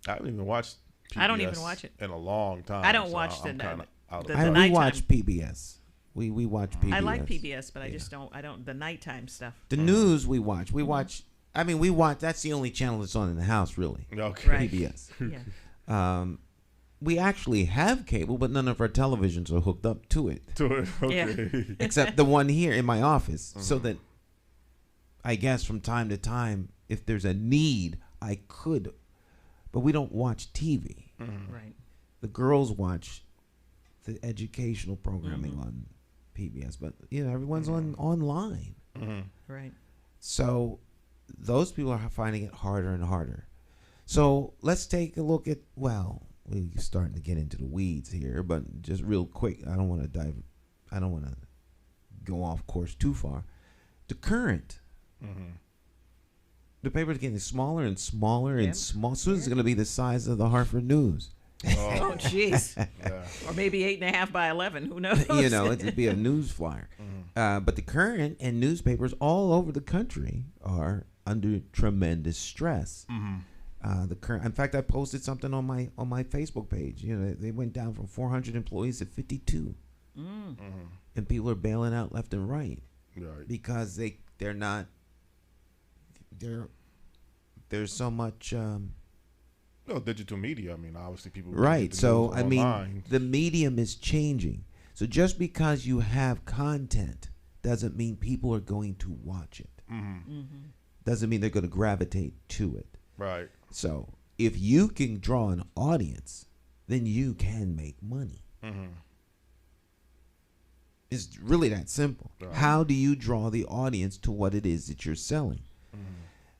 I haven't even watched PBS I don't even watch it. in a long time. I don't so watch I'm the kinda out of the touch. we nighttime. watch PBS. We watch PBS. I like PBS, but I just don't. I don't the nighttime stuff. The news we watch. We watch. I mean, we watch. That's the only channel that's on in the house, really. Okay. Right. PBS. Yeah. We actually have cable, but none of our televisions are hooked up to it, Okay. except the one here in my office. So that I guess from time to time, if there's a need, I could. But we don't watch TV. Right. The girls watch the educational programming on PBS, but everyone's on online. Right. So those people are finding it harder and harder. So let's take a look at, we're starting to get into the weeds here, but just real quick, I don't want to go off course too far. The Current. The paper's getting smaller and smaller and small. Soon it's going to be the size of the Hartford News. Oh, jeez. Yeah. Or maybe 8.5 by 11. Who knows? It'd be a news flyer. But the Current and newspapers all over the country are under tremendous stress. The Current, in fact, I posted something on my Facebook page. They went down from 400 employees to 52, and people are bailing out left and right because they're not. There's so much. Digital media. I mean, obviously people. Right. So I mean, online. the medium is changing. So just because you have content doesn't mean people are going to watch it. Doesn't mean they're going to gravitate to it. Right. So if you can draw an audience, then you can make money. It's really that simple. Right. How do you draw the audience to what it is that you're selling?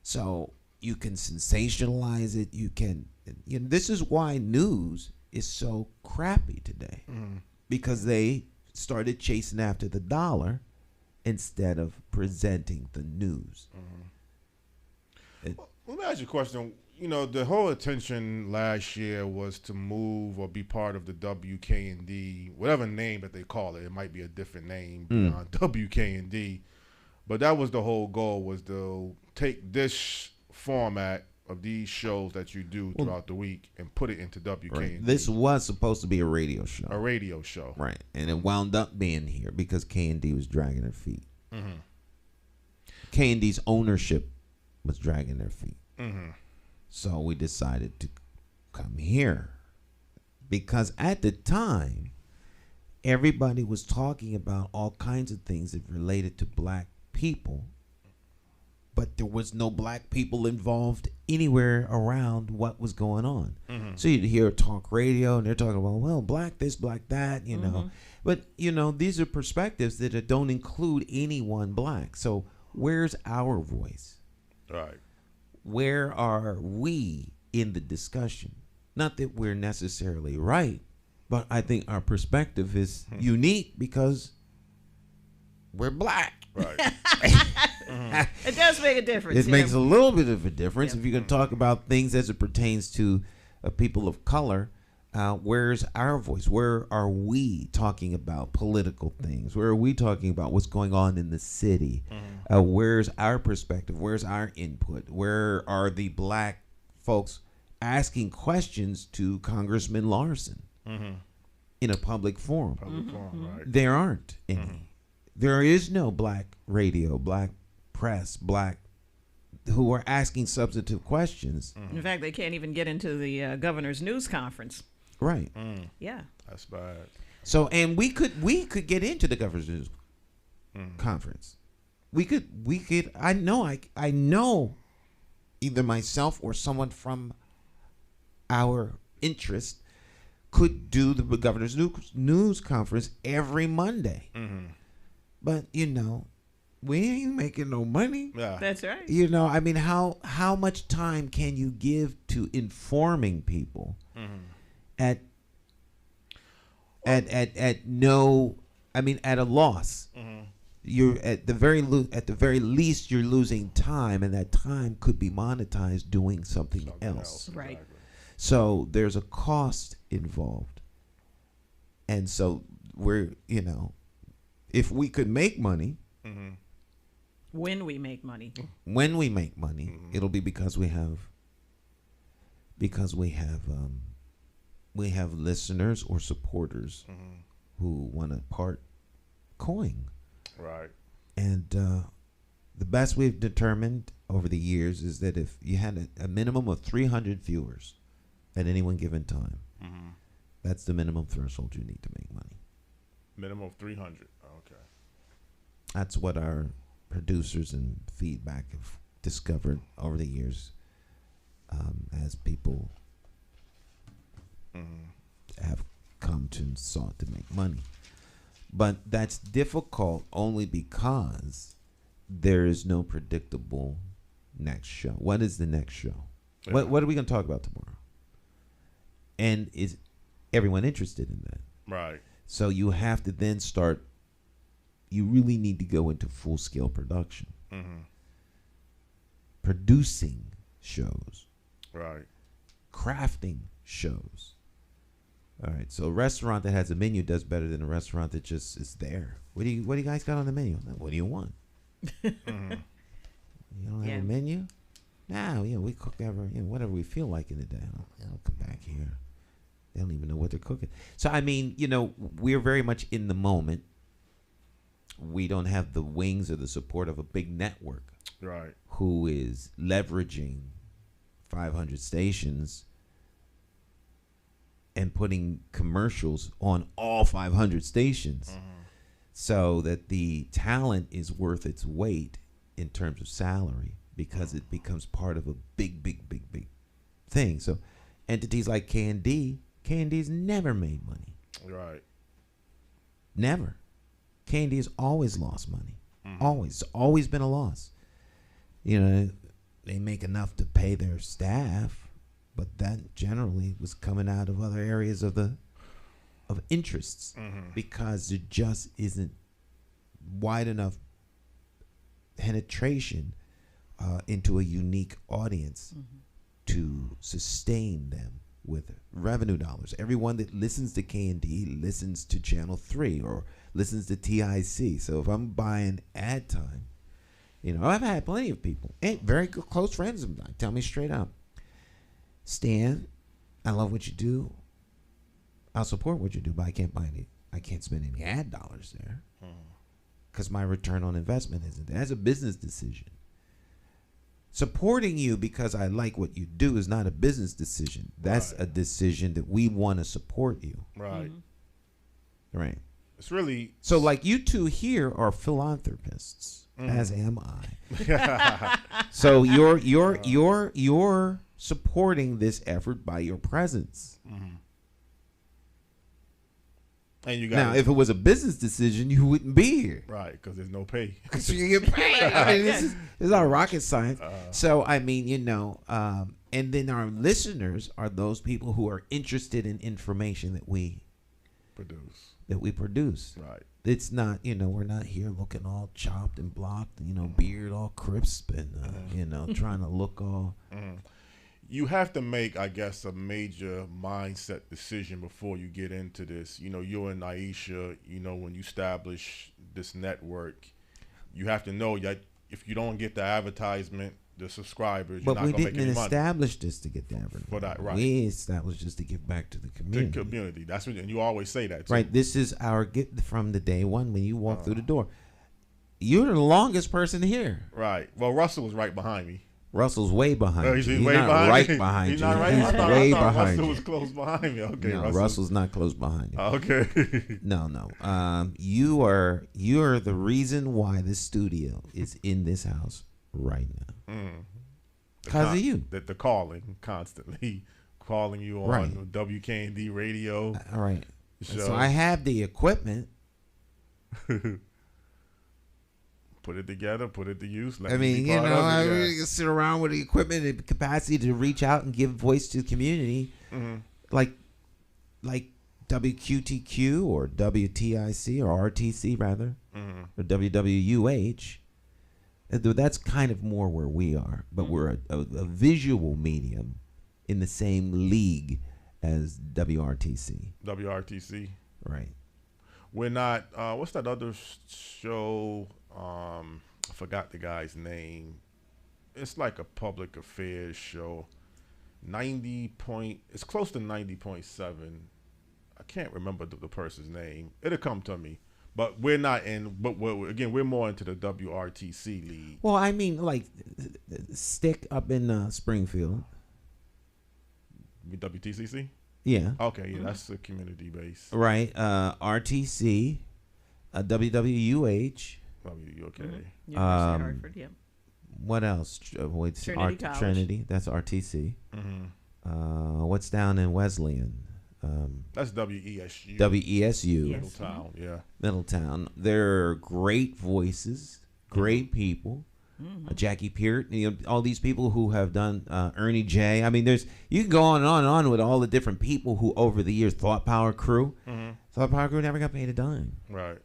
So you can sensationalize it. You can. This is why news is so crappy today, because they started chasing after the dollar instead of presenting the news. Let me ask you a question. You know, the whole attention last year was to move or be part of the WKND, whatever name that they call it. It might be a different name beyond WKND. But that was the whole goal, was to take this format of these shows that you do throughout the week and put it into WKND. Right. This was supposed to be a radio show. A radio show. Right. And it wound up being here because KND was dragging their feet. KND's ownership was dragging their feet. So we decided to come here because at the time, everybody was talking about all kinds of things that related to black people, but there was no black people involved anywhere around what was going on. So you'd hear talk radio and they're talking about, well, black this, black that, you know. But, you know, these are perspectives that don't include anyone black. So where's our voice? Right. Where are we in the discussion? Not that we're necessarily right, but I think our perspective is unique because we're black. Right. It does make a difference. It makes a little bit of a difference. If you're going to talk about things as it pertains to people of color, where's our voice? Where are we talking about political things? Where are we talking about what's going on in the city? Where's our perspective? Where's our input? Where are the black folks asking questions to Congressman Larson in a public forum? Right. There aren't any. There is no black radio, black press, black who are asking substantive questions. In fact, they can't even get into the governor's news conference. Right. Yeah. That's bad. So, and we could get into the governor's news conference. We could. I know either myself or someone from our interest could do the governor's news conference every Monday. But, you know, we ain't making no money. Yeah. That's right. You know, I mean, how much time can you give to informing people at no, I mean, at a loss? You're at the very least you're losing time, and that time could be monetized doing something else. Right. Exactly. So there's a cost involved, and so we're, you know, if we could make money. When we make money. When we make money, it'll be because we have listeners or supporters who want to part coin. Right. And the best we've determined over the years is that if you had a minimum of 300 viewers at any one given time, that's the minimum threshold you need to make money. Minimum of 300. Okay. That's what our producers and feedback have discovered over the years, as people have come to and sought to make money. But that's difficult only because there is no predictable next show. What is the next show? Yeah. What are we going to talk about tomorrow? And is everyone interested in that? Right. So you have to then start. You really need to go into full-scale production. Producing shows. Right. Crafting shows. All right, so a restaurant that has a menu does better than a restaurant that just is there. What do you guys got on the menu? What do you want? You don't have a menu? No, we cook whatever we feel like in the day. I'll come back here. They don't even know what they're cooking. So, I mean, we're very much in the moment. We don't have the wings or the support of a big network. Right. Who is leveraging 500 stations and putting commercials on all 500 stations so that the talent is worth its weight in terms of salary because it becomes part of a big thing. So entities like K&D's never made money. Right. Never. K&D has always lost money. Always. It's always been a loss. They make enough to pay their staff, but that generally was coming out of other areas of interests because there just isn't wide enough penetration into a unique audience to sustain them with revenue dollars. Everyone that listens to K&D listens to Channel 3 or listens to TIC. So if I'm buying ad time, I've had plenty of people, very good, close friends of mine, tell me straight up, Stan, I love what you do. I'll support what you do, but I can't spend any ad dollars there because my return on investment isn't there. That's a business decision. Supporting you because I like what you do is not a business decision. That's a decision that we want to support you. Right. Right. It's really so like you two here are philanthropists, as am I. So you're supporting this effort by your presence. And you got now, if it was a business decision, you wouldn't be here. Right, because there's no pay. Because you get paid. I mean, this is not rocket science. So, I mean, and then our listeners are those people who are interested in information that we produce. Right. It's not, we're not here looking all chopped and blocked, beard all crisp and, trying to look all. You have to make, I guess, a major mindset decision before you get into this. You and Aisha, when you establish this network, you have to know that if you don't get the advertisement, the subscribers, you're not going to make any money. But we didn't establish this to get the advertisement. For that, right. We established this to give back to the community. To the community. That's what, and you always say that, too. Right. This is our get from the day one when you walk through the door. You're the longest person here. Right. Well, Russell was right behind me. Russell's way behind you. He's way not behind right me. behind He's you. not right. He's way behind Russell you. was close behind me. Okay, no, Russell's not close behind you. Okay. No. You are the reason why this studio is in this house right now. Because of you. The calling constantly, calling you on WKND radio. All right. So I have the equipment. Put it together, put it to use. I mean, I can sit around with the equipment and the capacity to reach out and give voice to the community, like WQTQ or WTIC or RTC rather, or WWUH. That's kind of more where we are, but we're a visual medium in the same league as WRTC. WRTC. Right. We're not. What's that other show? I forgot the guy's name. It's like a public affairs show. It's close to 90.7. I can't remember the person's name. It'll come to me. But we're not in. But we're more into the WRTC league. Well, I mean, like Stick up in Springfield. WTCC. Yeah. Okay. Yeah, that's a community base. Right. RTC, WWUH. Okay. University of Hartford. Yeah. What else? Trinity College. Trinity. That's RTC. What's down in Wesleyan? That's WESU. WESU. Middletown. Yeah. Middletown. They're great voices, great people. Jackie Peart, all these people who have done Ernie J. I mean, you can go on and on with all the different people who over the years, Thought Power Crew. Thought Power Crew never got paid a dime. Right.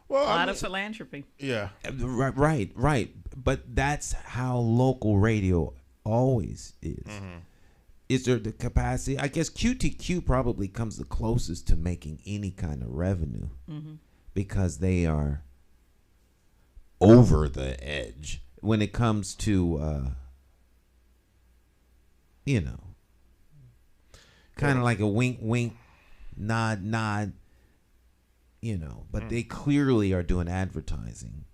Well, a lot of philanthropy. Yeah. Right. But that's how local radio always is. Is there the capacity? I guess QTQ probably comes the closest to making any kind of revenue because they are over the edge when it comes to, kind of like a wink, wink, nod, but they clearly are doing advertising.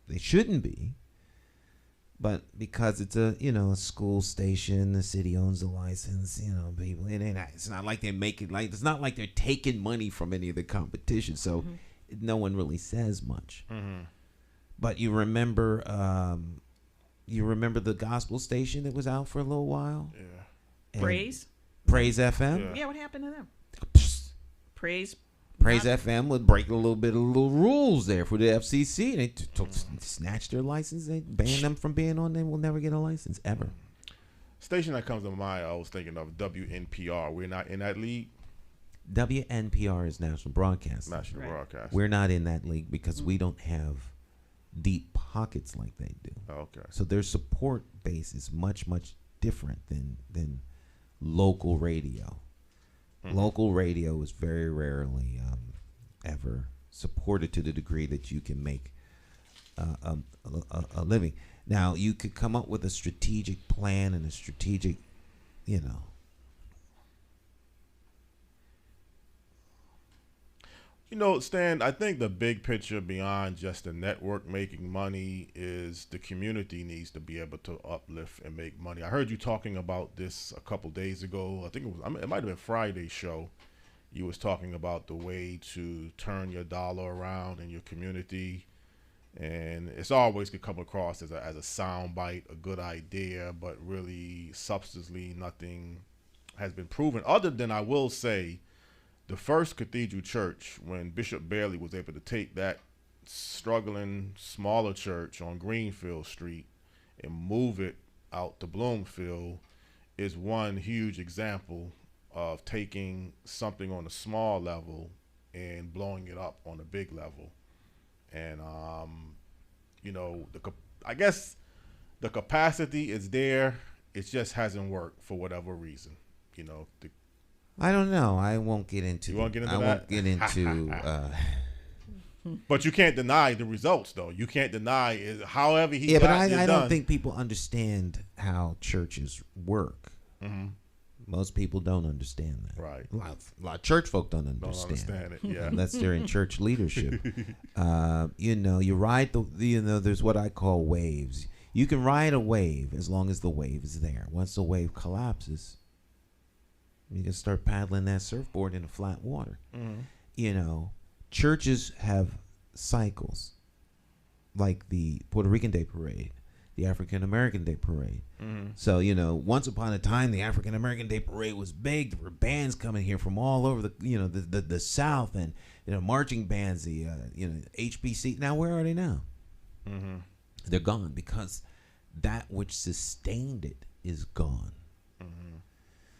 They shouldn't be. But because it's a school station, the city owns the license, people. It's not like they make it it's not like they're taking money from any of the competition, so no one really says much. But you remember the gospel station that was out for a little while? Yeah. Praise FM. Yeah, what happened to them? Praise FM would break a little bit of little rules there for the FCC. They snatched their license. They banned them from being on. They will never get a license ever. Station that comes to mind, I was thinking of WNPR. We're not in that league. WNPR is national broadcast. National Right. broadcast. We're not in that league because we don't have deep pockets like they do. Okay. So their support base is much, much different than local radio. Local radio is very rarely ever supported to the degree that you can make a living. Now, you could come up with a strategic plan and a strategic, Stan, I think the big picture beyond just the network making money is the community needs to be able to uplift and make money. I heard you talking about this a couple days ago. I think it might have been Friday's show. You was talking about the way to turn your dollar around in your community. And it's always could come across as a sound bite, a good idea, but really substantially nothing has been proven other than, I will say, the first cathedral church, when Bishop Bailey was able to take that struggling smaller church on Greenfield Street and move it out to Bloomfield, is one huge example of taking something on a small level and blowing it up on a big level. And I guess the capacity is there. It just hasn't worked for whatever reason. I don't know. I won't get into. You won't get into I that? won't get into. But you can't deny the results, though. You can't deny it. However he Yeah, but got it I done. don't think people understand how churches work. Mm-hmm. Most people don't understand that. Right. A lot of church folk don't Don't understand it. Yeah. unless they're in church leadership. You ride there's what I call waves. You can ride a wave as long as the wave is there. Once the wave collapses, you can start paddling that surfboard into flat water. Mm-hmm. Churches have cycles, like the Puerto Rican Day Parade, the African American Day Parade. Mm-hmm. So, once upon a time, the African American Day Parade was big. There were bands coming here from all over the South, and marching bands, the HBC. Now, where are they now? Mm-hmm. They're gone because that which sustained it is gone. Mm-hmm.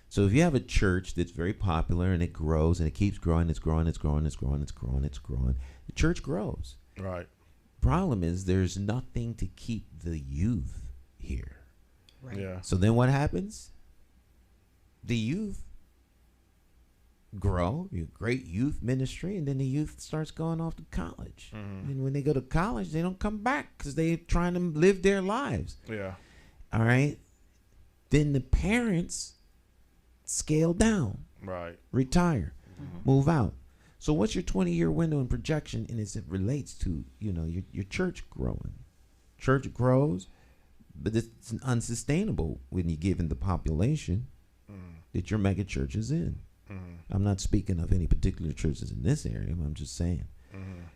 So if you have a church that's very popular and it grows and it keeps growing, it's growing, the church grows. Right. Problem is there's nothing to keep the youth here. Right. Yeah. So then what happens? The youth grow, you have great youth ministry, and then the youth starts going off to college. Mm-hmm. And when they go to college, they don't come back because they're trying to live their lives. Yeah. All right? Then the parents scale down, Right. retire, move out. So what's your 20-year window in projection? And as it relates to, your church growing. Church grows, but it's unsustainable when you're given the population that your mega church is in. I'm not speaking of any particular churches in this area. I'm just saying.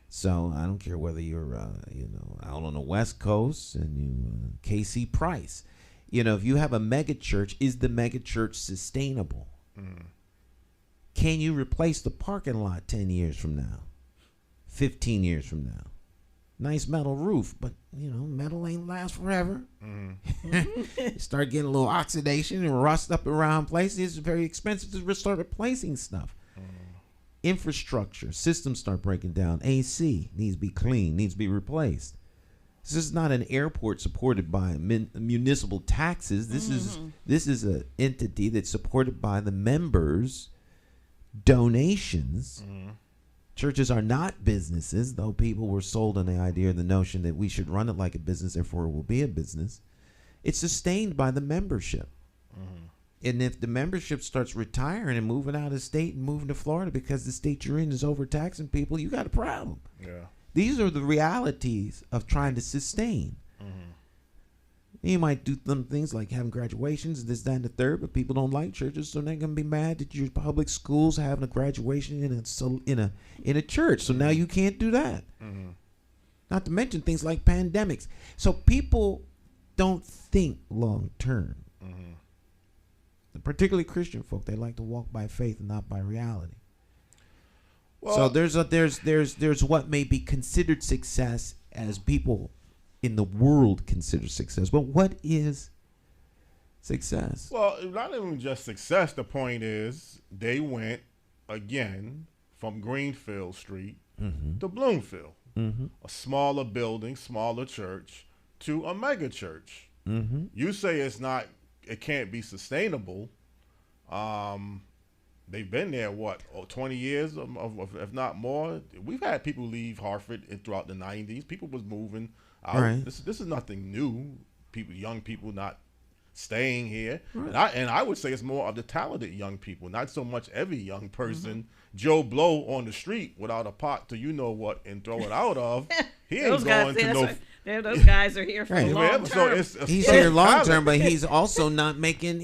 So I don't care whether you're, out on the West Coast and you KC Price. If you have a mega church, is the mega church sustainable? Can you replace the parking lot 10 years from now? 15 years from now? Nice metal roof, but, metal ain't last forever. Start getting a little oxidation and rust up around places. It's very expensive to start replacing stuff. Infrastructure, systems start breaking down. AC needs to be cleaned, needs to be replaced. This is not an airport supported by municipal taxes. This is an entity that's supported by the members' donations. Churches are not businesses, though people were sold on the idea, the notion that we should run it like a business, therefore it will be a business. It's sustained by the membership. And if the membership starts retiring and moving out of state and moving to Florida because the state you're in is overtaxing people, you got a problem. Yeah. These are the realities of trying to sustain. You might do some things like having graduations, this, that, and the third, but people don't like churches, so they're gonna be mad that your public schools having a graduation in a church. So now you can't do that. Not to mention things like pandemics. So people don't think long term. Particularly Christian folk, they like to walk by faith and not by reality. Well, So there's what may be considered success as people in the world consider success. But what is success? Well, not even just success. The point is they went again from Greenfield Street Mm-hmm. to Bloomfield, Mm-hmm. a smaller building, smaller church to a mega church. Mm-hmm. You say it can't be sustainable. They've been there, 20 years, if not more. We've had people leave Hartford throughout the 90s. People was moving out. Right. This is nothing new. Young people not staying here. Right. And I would say it's more of the talented young people, not so much every young person. Joe Blow on the street without a pot to you-know-what and throw it out of. He ain't going to no... Those guys are here for Right. a long term. He's here long term, but he's also not making.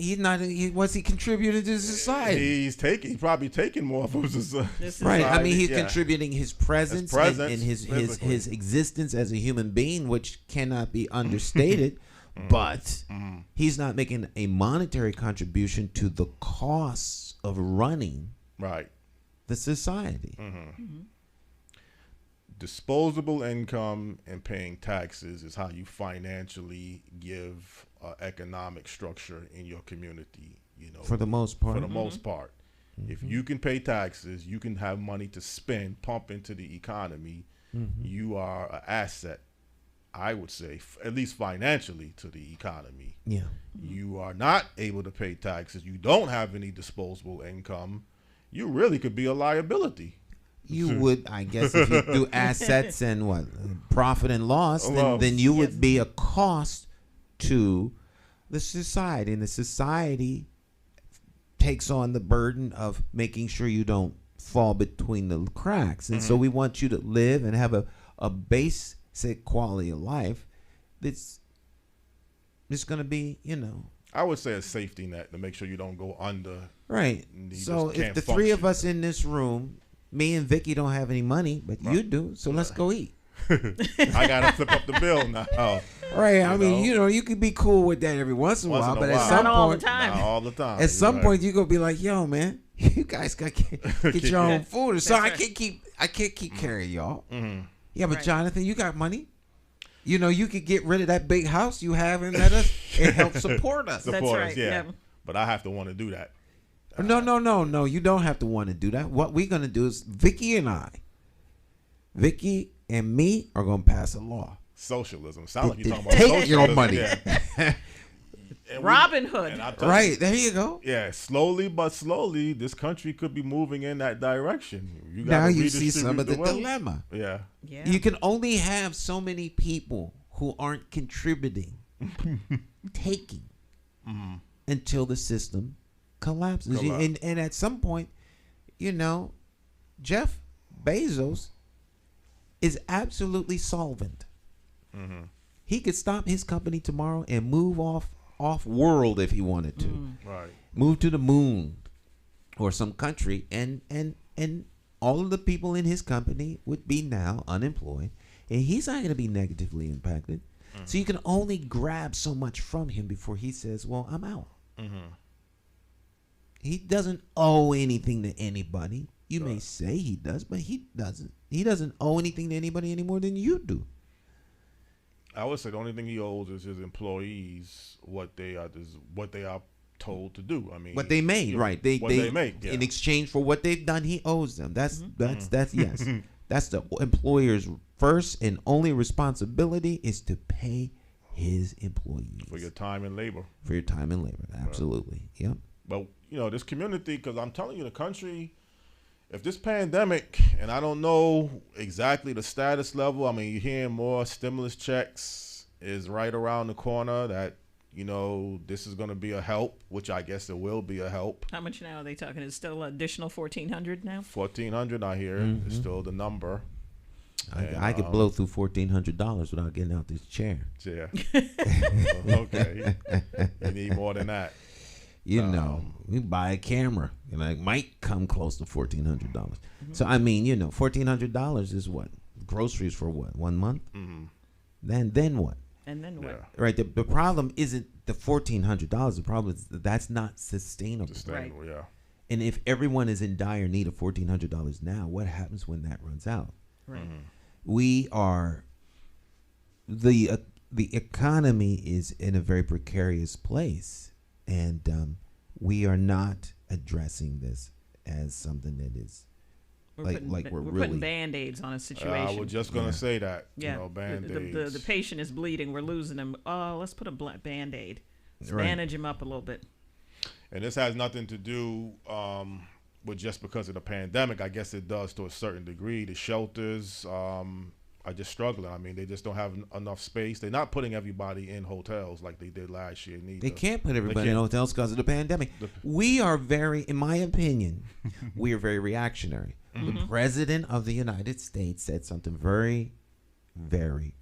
What's he contributing to society? He's probably taking more from society. Right. I mean, he's contributing his presence, and his physically. existence as a human being, which cannot be understated. But he's not making a monetary contribution to the costs of running the society. Disposable income and paying taxes is how you financially give economic structure in your community. For the most part. For the most part. If you can pay taxes, you can have money to spend, pump into the economy. You are an asset, I would say, at least financially, to the economy. Yeah. You are not able to pay taxes. You don't have any disposable income. You really could be a liability. You would, I guess, if you do assets and profit and loss, then you would be a cost to the society, and the society takes on the burden of making sure you don't fall between the cracks. And so we want you to live and have a basic quality of life that's going to be, I would say a safety net to make sure you don't go under. Right. So if the three of us in this room, me and Vicky don't have any money, but you do, so let's go eat. I gotta flip up the bill now. Right. I mean, you could be cool with that every once in a while, but at some not all point, the time. Not all the time. At some point, you gonna be like, "Yo, man, you guys got to get your own food." So I can't keep carrying y'all. Yeah, but Jonathan, you got money. You could get rid of that big house you have and let us help support us. That's right. Yeah. But I have to want to do that. No. You don't have to want to do that. What we're gonna do is Vicky and me are gonna pass a law. Socialism. Sounds like you're talking about Take socialism. your money. Yeah. Robin Hood. Right, there you go. Yeah, slowly but slowly, this country could be moving in that direction. Now you see some of the dilemma. Yeah. You can only have so many people who aren't contributing, taking, until the system collapses. And at some point, Jeff Bezos is absolutely solvent. He could stop his company tomorrow and move off world if he wanted to. Right. Move to the moon or some country, and all of the people in his company would be now unemployed, and he's not going to be negatively impacted. So you can only grab so much from him before he says, "Well, I'm out." He doesn't owe anything to anybody. You may say he does, but he doesn't. He doesn't owe anything to anybody any more than you do. I would say the only thing he owes is his employees what they are told to do. I mean, what they made, right? They make in exchange for what they've done. He owes them. That's yes. That's the employer's first and only responsibility is to pay his employees for your time and labor. Absolutely. Yep. But this community, because I'm telling you, the country. If this pandemic, and I don't know exactly the status level, I mean, you're hearing more stimulus checks is right around the corner that, this is going to be a help, which I guess it will be a help. How much now are they talking? Is still additional $1,400 now? $1,400 I hear is still the number. I could blow through $1,400 without getting out this chair. Yeah. Okay. You need more than that. We buy a camera, and it might come close to $1,400. So I mean, $1,400 is what groceries for what 1 month. Then what? And then what? Right. The problem isn't the $1,400. The problem is that's not sustainable. Right. Yeah. And if everyone is in dire need of $1,400 now, what happens when that runs out? Right. We are the economy is in a very precarious place. And we are not addressing this as something that is We're we're putting really Band-Aids on a situation. I was just gonna say that. Yeah, You know, Band-Aids. the patient is bleeding. We're losing him. Oh, let's put a Band-Aid. Let's Right. bandage him up a little bit. And this has nothing to do with just because of the pandemic. I guess it does to a certain degree. The shelters are just struggling. I mean, they just don't have enough space. They're not putting everybody in hotels like they did last year. They can't put everybody in hotels because of the pandemic. We are very, in my opinion, we are very reactionary. The president of the United States said something very, very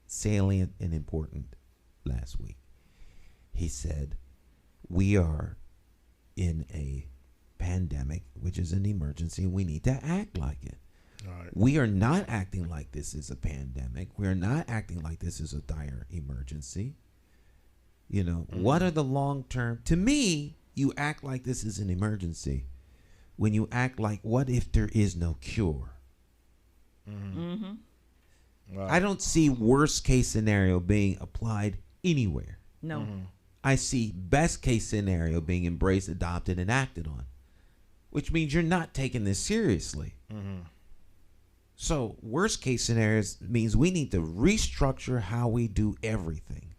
salient and important last week. He said, we are in a pandemic, which is an emergency, and we need to act like it. Right. We are not acting like this is a pandemic. We are not acting like this is a dire emergency. You know, what are the long-term? To me, you act like this is an emergency when you act like, what if there is no cure? Right. I don't see worst-case scenario being applied anywhere. No. I see best-case scenario being embraced, adopted, and acted on, which means you're not taking this seriously. So worst case scenarios means we need to restructure how we do everything.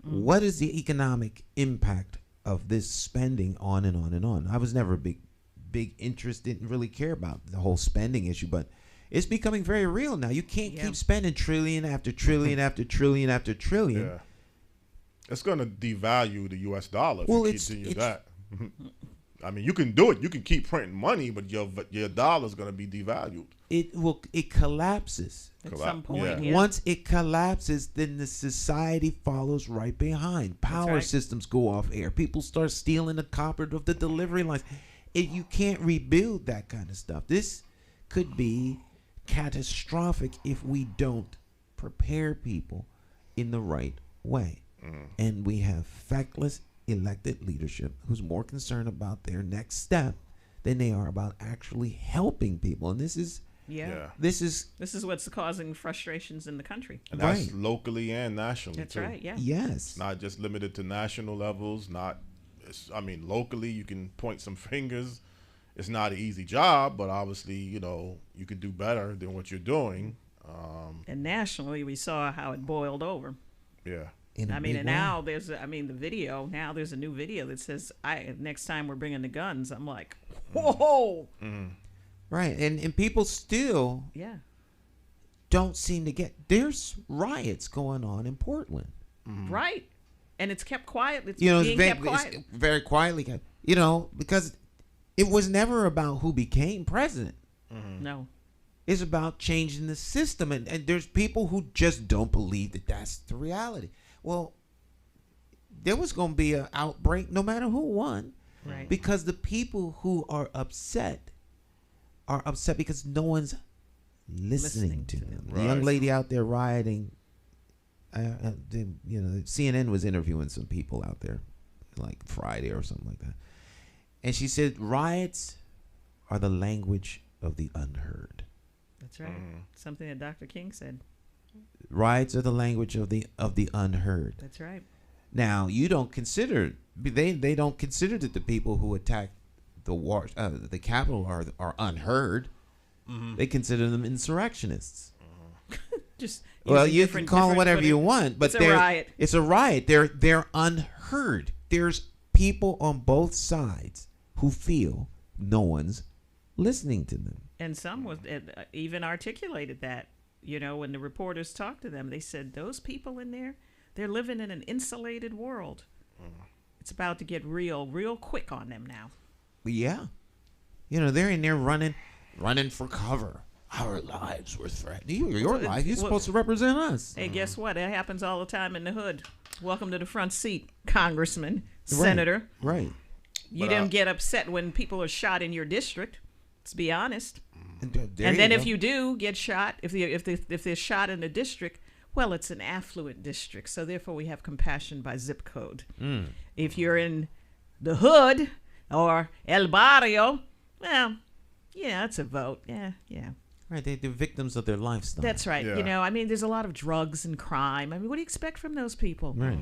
What is the economic impact of this spending on and on and on? I was never a big interest, didn't really care about the whole spending issue, but it's becoming very real now. You can't keep spending trillion after trillion after trillion after trillion. Yeah. It's going to devalue the U.S. dollar if Well, you continue that. I mean, you can do it. You can keep printing money, but your dollar's going to be devalued. It collapses. At some point, Yeah. yeah. Once it collapses, then the society follows right behind. Power right. systems go off air. People start stealing the copper of the delivery lines. You can't rebuild that kind of stuff. This could be catastrophic if we don't prepare people in the right way. And we have feckless elected leadership who's more concerned about their next step than they are about actually helping people. And this is This is what's causing frustrations in the country. And that's Right. locally and nationally, That's too. right, yeah. yes. It's not just limited to national levels. Locally, you can point some fingers. It's not an easy job, but obviously, you could do better than what you're doing. And nationally, we saw how it boiled over. Yeah. In a And big way. now there's a new video that says, next time we're bringing the guns. I'm like, whoa. Right, and people still Yeah. don't seem to get. There's riots going on in Portland. Right. And it's kept quiet. It's It's being kept quiet. it's very quietly. Because it was never about who became president. No. It's about changing the system, and there's people who just don't believe that that's the reality. Well, there was going to be an outbreak no matter who won, Right. because the people who are upset because no one's listening to them. The young Right. lady out there rioting, CNN was interviewing some people out there, like Friday or something like that, and she said riots are the language of the unheard. That's right. Something that Dr. King said. Riots are the language of the unheard. That's right. Now you don't consider they don't consider that the people who attacked the Capitol are unheard. They consider them insurrectionists. Just Well, using you can call them whatever you want, but it's a riot. It's a riot. They're unheard. There's people on both sides who feel no one's listening to them. And some was even articulated that, when the reporters talked to them, they said those people in there, they're living in an insulated world. It's about to get real quick on them now. Yeah, they're in there running for cover. Our lives were threatened. Your life. You're supposed to represent us. Hey, guess what? It happens all the time in the hood. Welcome to the front seat, congressman, senator. Right. You don't get upset when people are shot in your district. Let's be honest. And then if you do get shot, if they're shot in a district, well, it's an affluent district, so therefore we have compassion by zip code. If you're in the hood or El Barrio, well, it's a vote. Yeah. Right, they're victims of their lifestyle. That's right. Yeah. There's a lot of drugs and crime. What do you expect from those people? Right.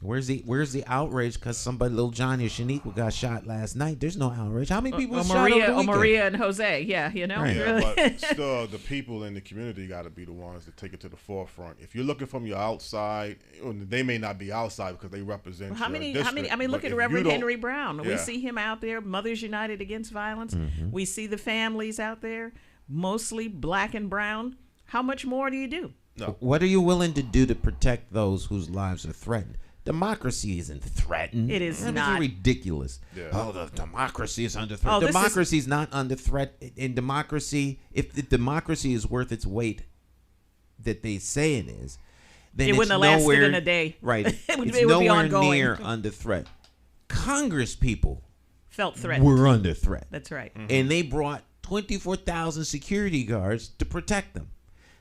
Where's the outrage? Because somebody, little Johnny or Shaniqua, got shot last night. There's no outrage. How many people were shot over the weekend? Maria and Jose. Yeah, you know. Right. Yeah, really. but still, the people in the community got to be the ones that take it to the forefront. If you're looking from your outside, they may not be outside because they represent. How many? District, I mean, look but at if Reverend you Henry Brown. Yeah. We see him out there. Mothers United Against Violence. Mm-hmm. We see the families out there, mostly black and brown. How much more do you do? No. What are you willing to do to protect those whose lives are threatened? Democracy isn't threatened. It is That not. ridiculous. Yeah. Oh, the democracy is under threat. Oh, this Democracy is not under threat. In democracy, if the democracy is worth its weight that they say it is, then It it's wouldn't have lasted nowhere, in a day. Right. It would It's be nowhere ongoing. near under threat. Congress people Felt threatened. were under threat. That's right. And they brought 24,000 security guards to protect them.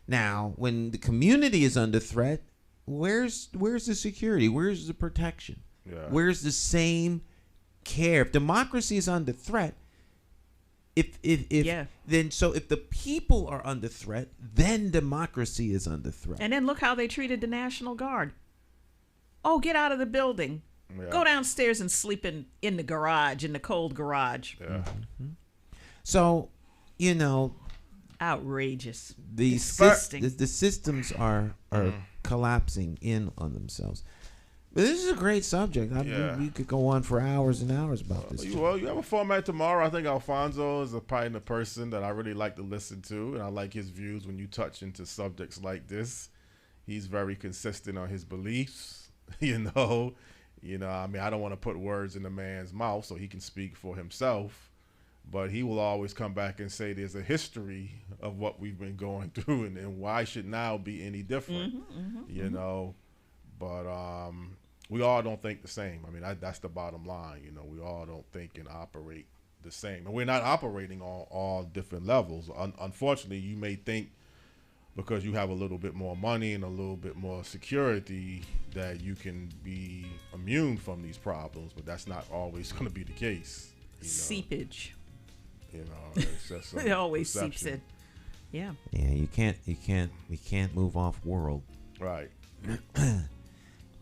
Now, when the community is under threat, where's the security? Where's the protection? Yeah. Where's the same care? If democracy is under threat, if the people are under threat, then democracy is under threat. And then look how they treated the National Guard. Oh, get out of the building. Yeah. Go downstairs and sleep in the garage, in the cold garage. Yeah. So, you know, Outrageous. the Disgusting. the systems are collapsing in on themselves. But this is a great subject. We could go on for hours and hours about this. Well, you have a format tomorrow. I think Alfonso is probably the person that I really like to listen to, and I like his views when you touch into subjects like this. He's very consistent on his beliefs. I mean, I don't want to put words in the man's mouth so he can speak for himself, but he will always come back and say there's a history of what we've been going through and why should now be any different, but we all don't think the same. I mean, that's the bottom line. We all don't think and operate the same, and we're not operating on all different levels. Unfortunately, you may think because you have a little bit more money and a little bit more security that you can be immune from these problems, but that's not always going to be the case. Seepage. It's just It always perception. seeps in. Yeah. Yeah, you can't move off world. Right.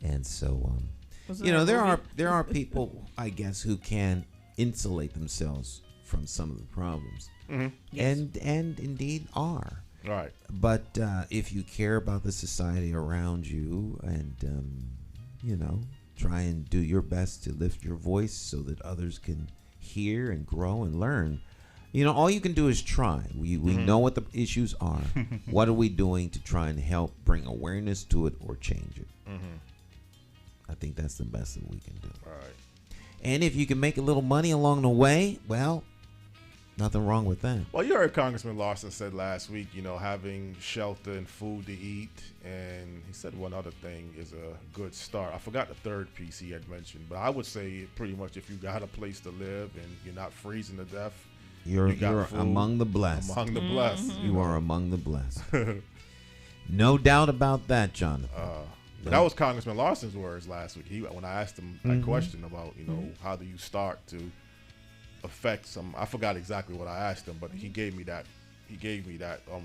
And so, Wasn't that a movie? there are people, I guess, who can insulate themselves from some of the problems, Yes. and indeed are. Right. But if you care about the society around you, and try and do your best to lift your voice so that others can hear and grow and learn. All you can do is try. We know what the issues are. What are we doing to try and help bring awareness to it or change it? I think that's the best that we can do. All right. And if you can make a little money along the way, well, nothing wrong with that. Well, you heard Congressman Larson said last week, having shelter and food to eat, and he said one other thing is a good start. I forgot the third piece he had mentioned, but I would say pretty much if you got a place to live and you're not freezing to death, You're got food, among the blessed. Among the blessed. You are among the blessed. No doubt about that, Jonathan. But that was Congressman Larson's words last week. When I asked him that question about, how do you start to affect some, I forgot exactly what I asked him, but he gave me that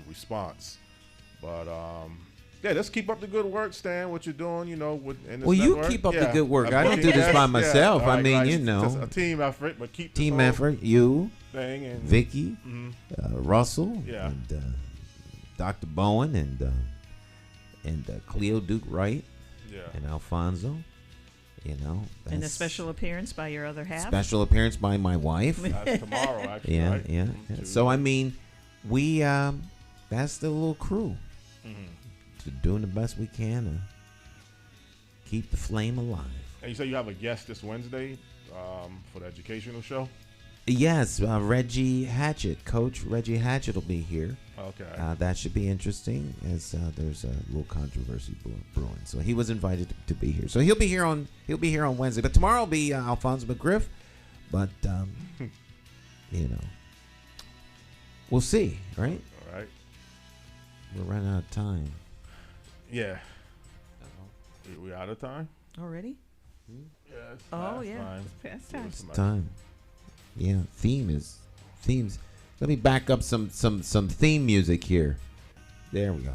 response. But let's keep up the good work, Stan. What you're doing, in this Well, you network. keep up the good work. I don't do this by myself. I mean, It's just a team effort, but keep team this effort. You, thing and Vicky, Russell, Yeah. and Dr. Bowen, and Cleo Duke Wright, and Alfonso. And a that's special appearance by your other half. special appearance by my wife. That's tomorrow, actually. Yeah, right? yeah. Tuesday. So I mean, we that's the little crew. To doing the best we can to keep the flame alive. And you say you have a guest this Wednesday for the educational show? Yes, Reggie Hatchett, Coach Reggie Hatchett will be here. Okay. That should be interesting, as there's a little controversy brewing. So he was invited to be here. So he'll be here on Wednesday. But tomorrow will be Alfonso McGriff. But we'll see, right? All right. We're running out of time. Yeah. We out of time? Already? Yeah. it's Oh, past yeah. time. It's past time. It's my- Time. Yeah, themes. Let me back up some theme music here. There we go.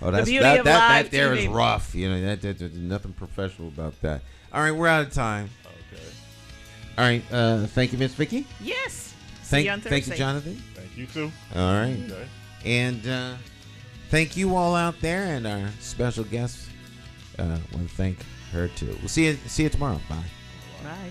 Oh, that's beauty that of that live that there is TV. rough. You know, there's nothing professional about that. All right, we're out of time. Okay. All right, thank you, Miss Vicky. Yes. See you on Thank you, Thursday. Jonathan. Thank you too. All right, Okay. and thank you all out there, and our special guest. Want to thank her too. We'll see you tomorrow. Bye. Bye.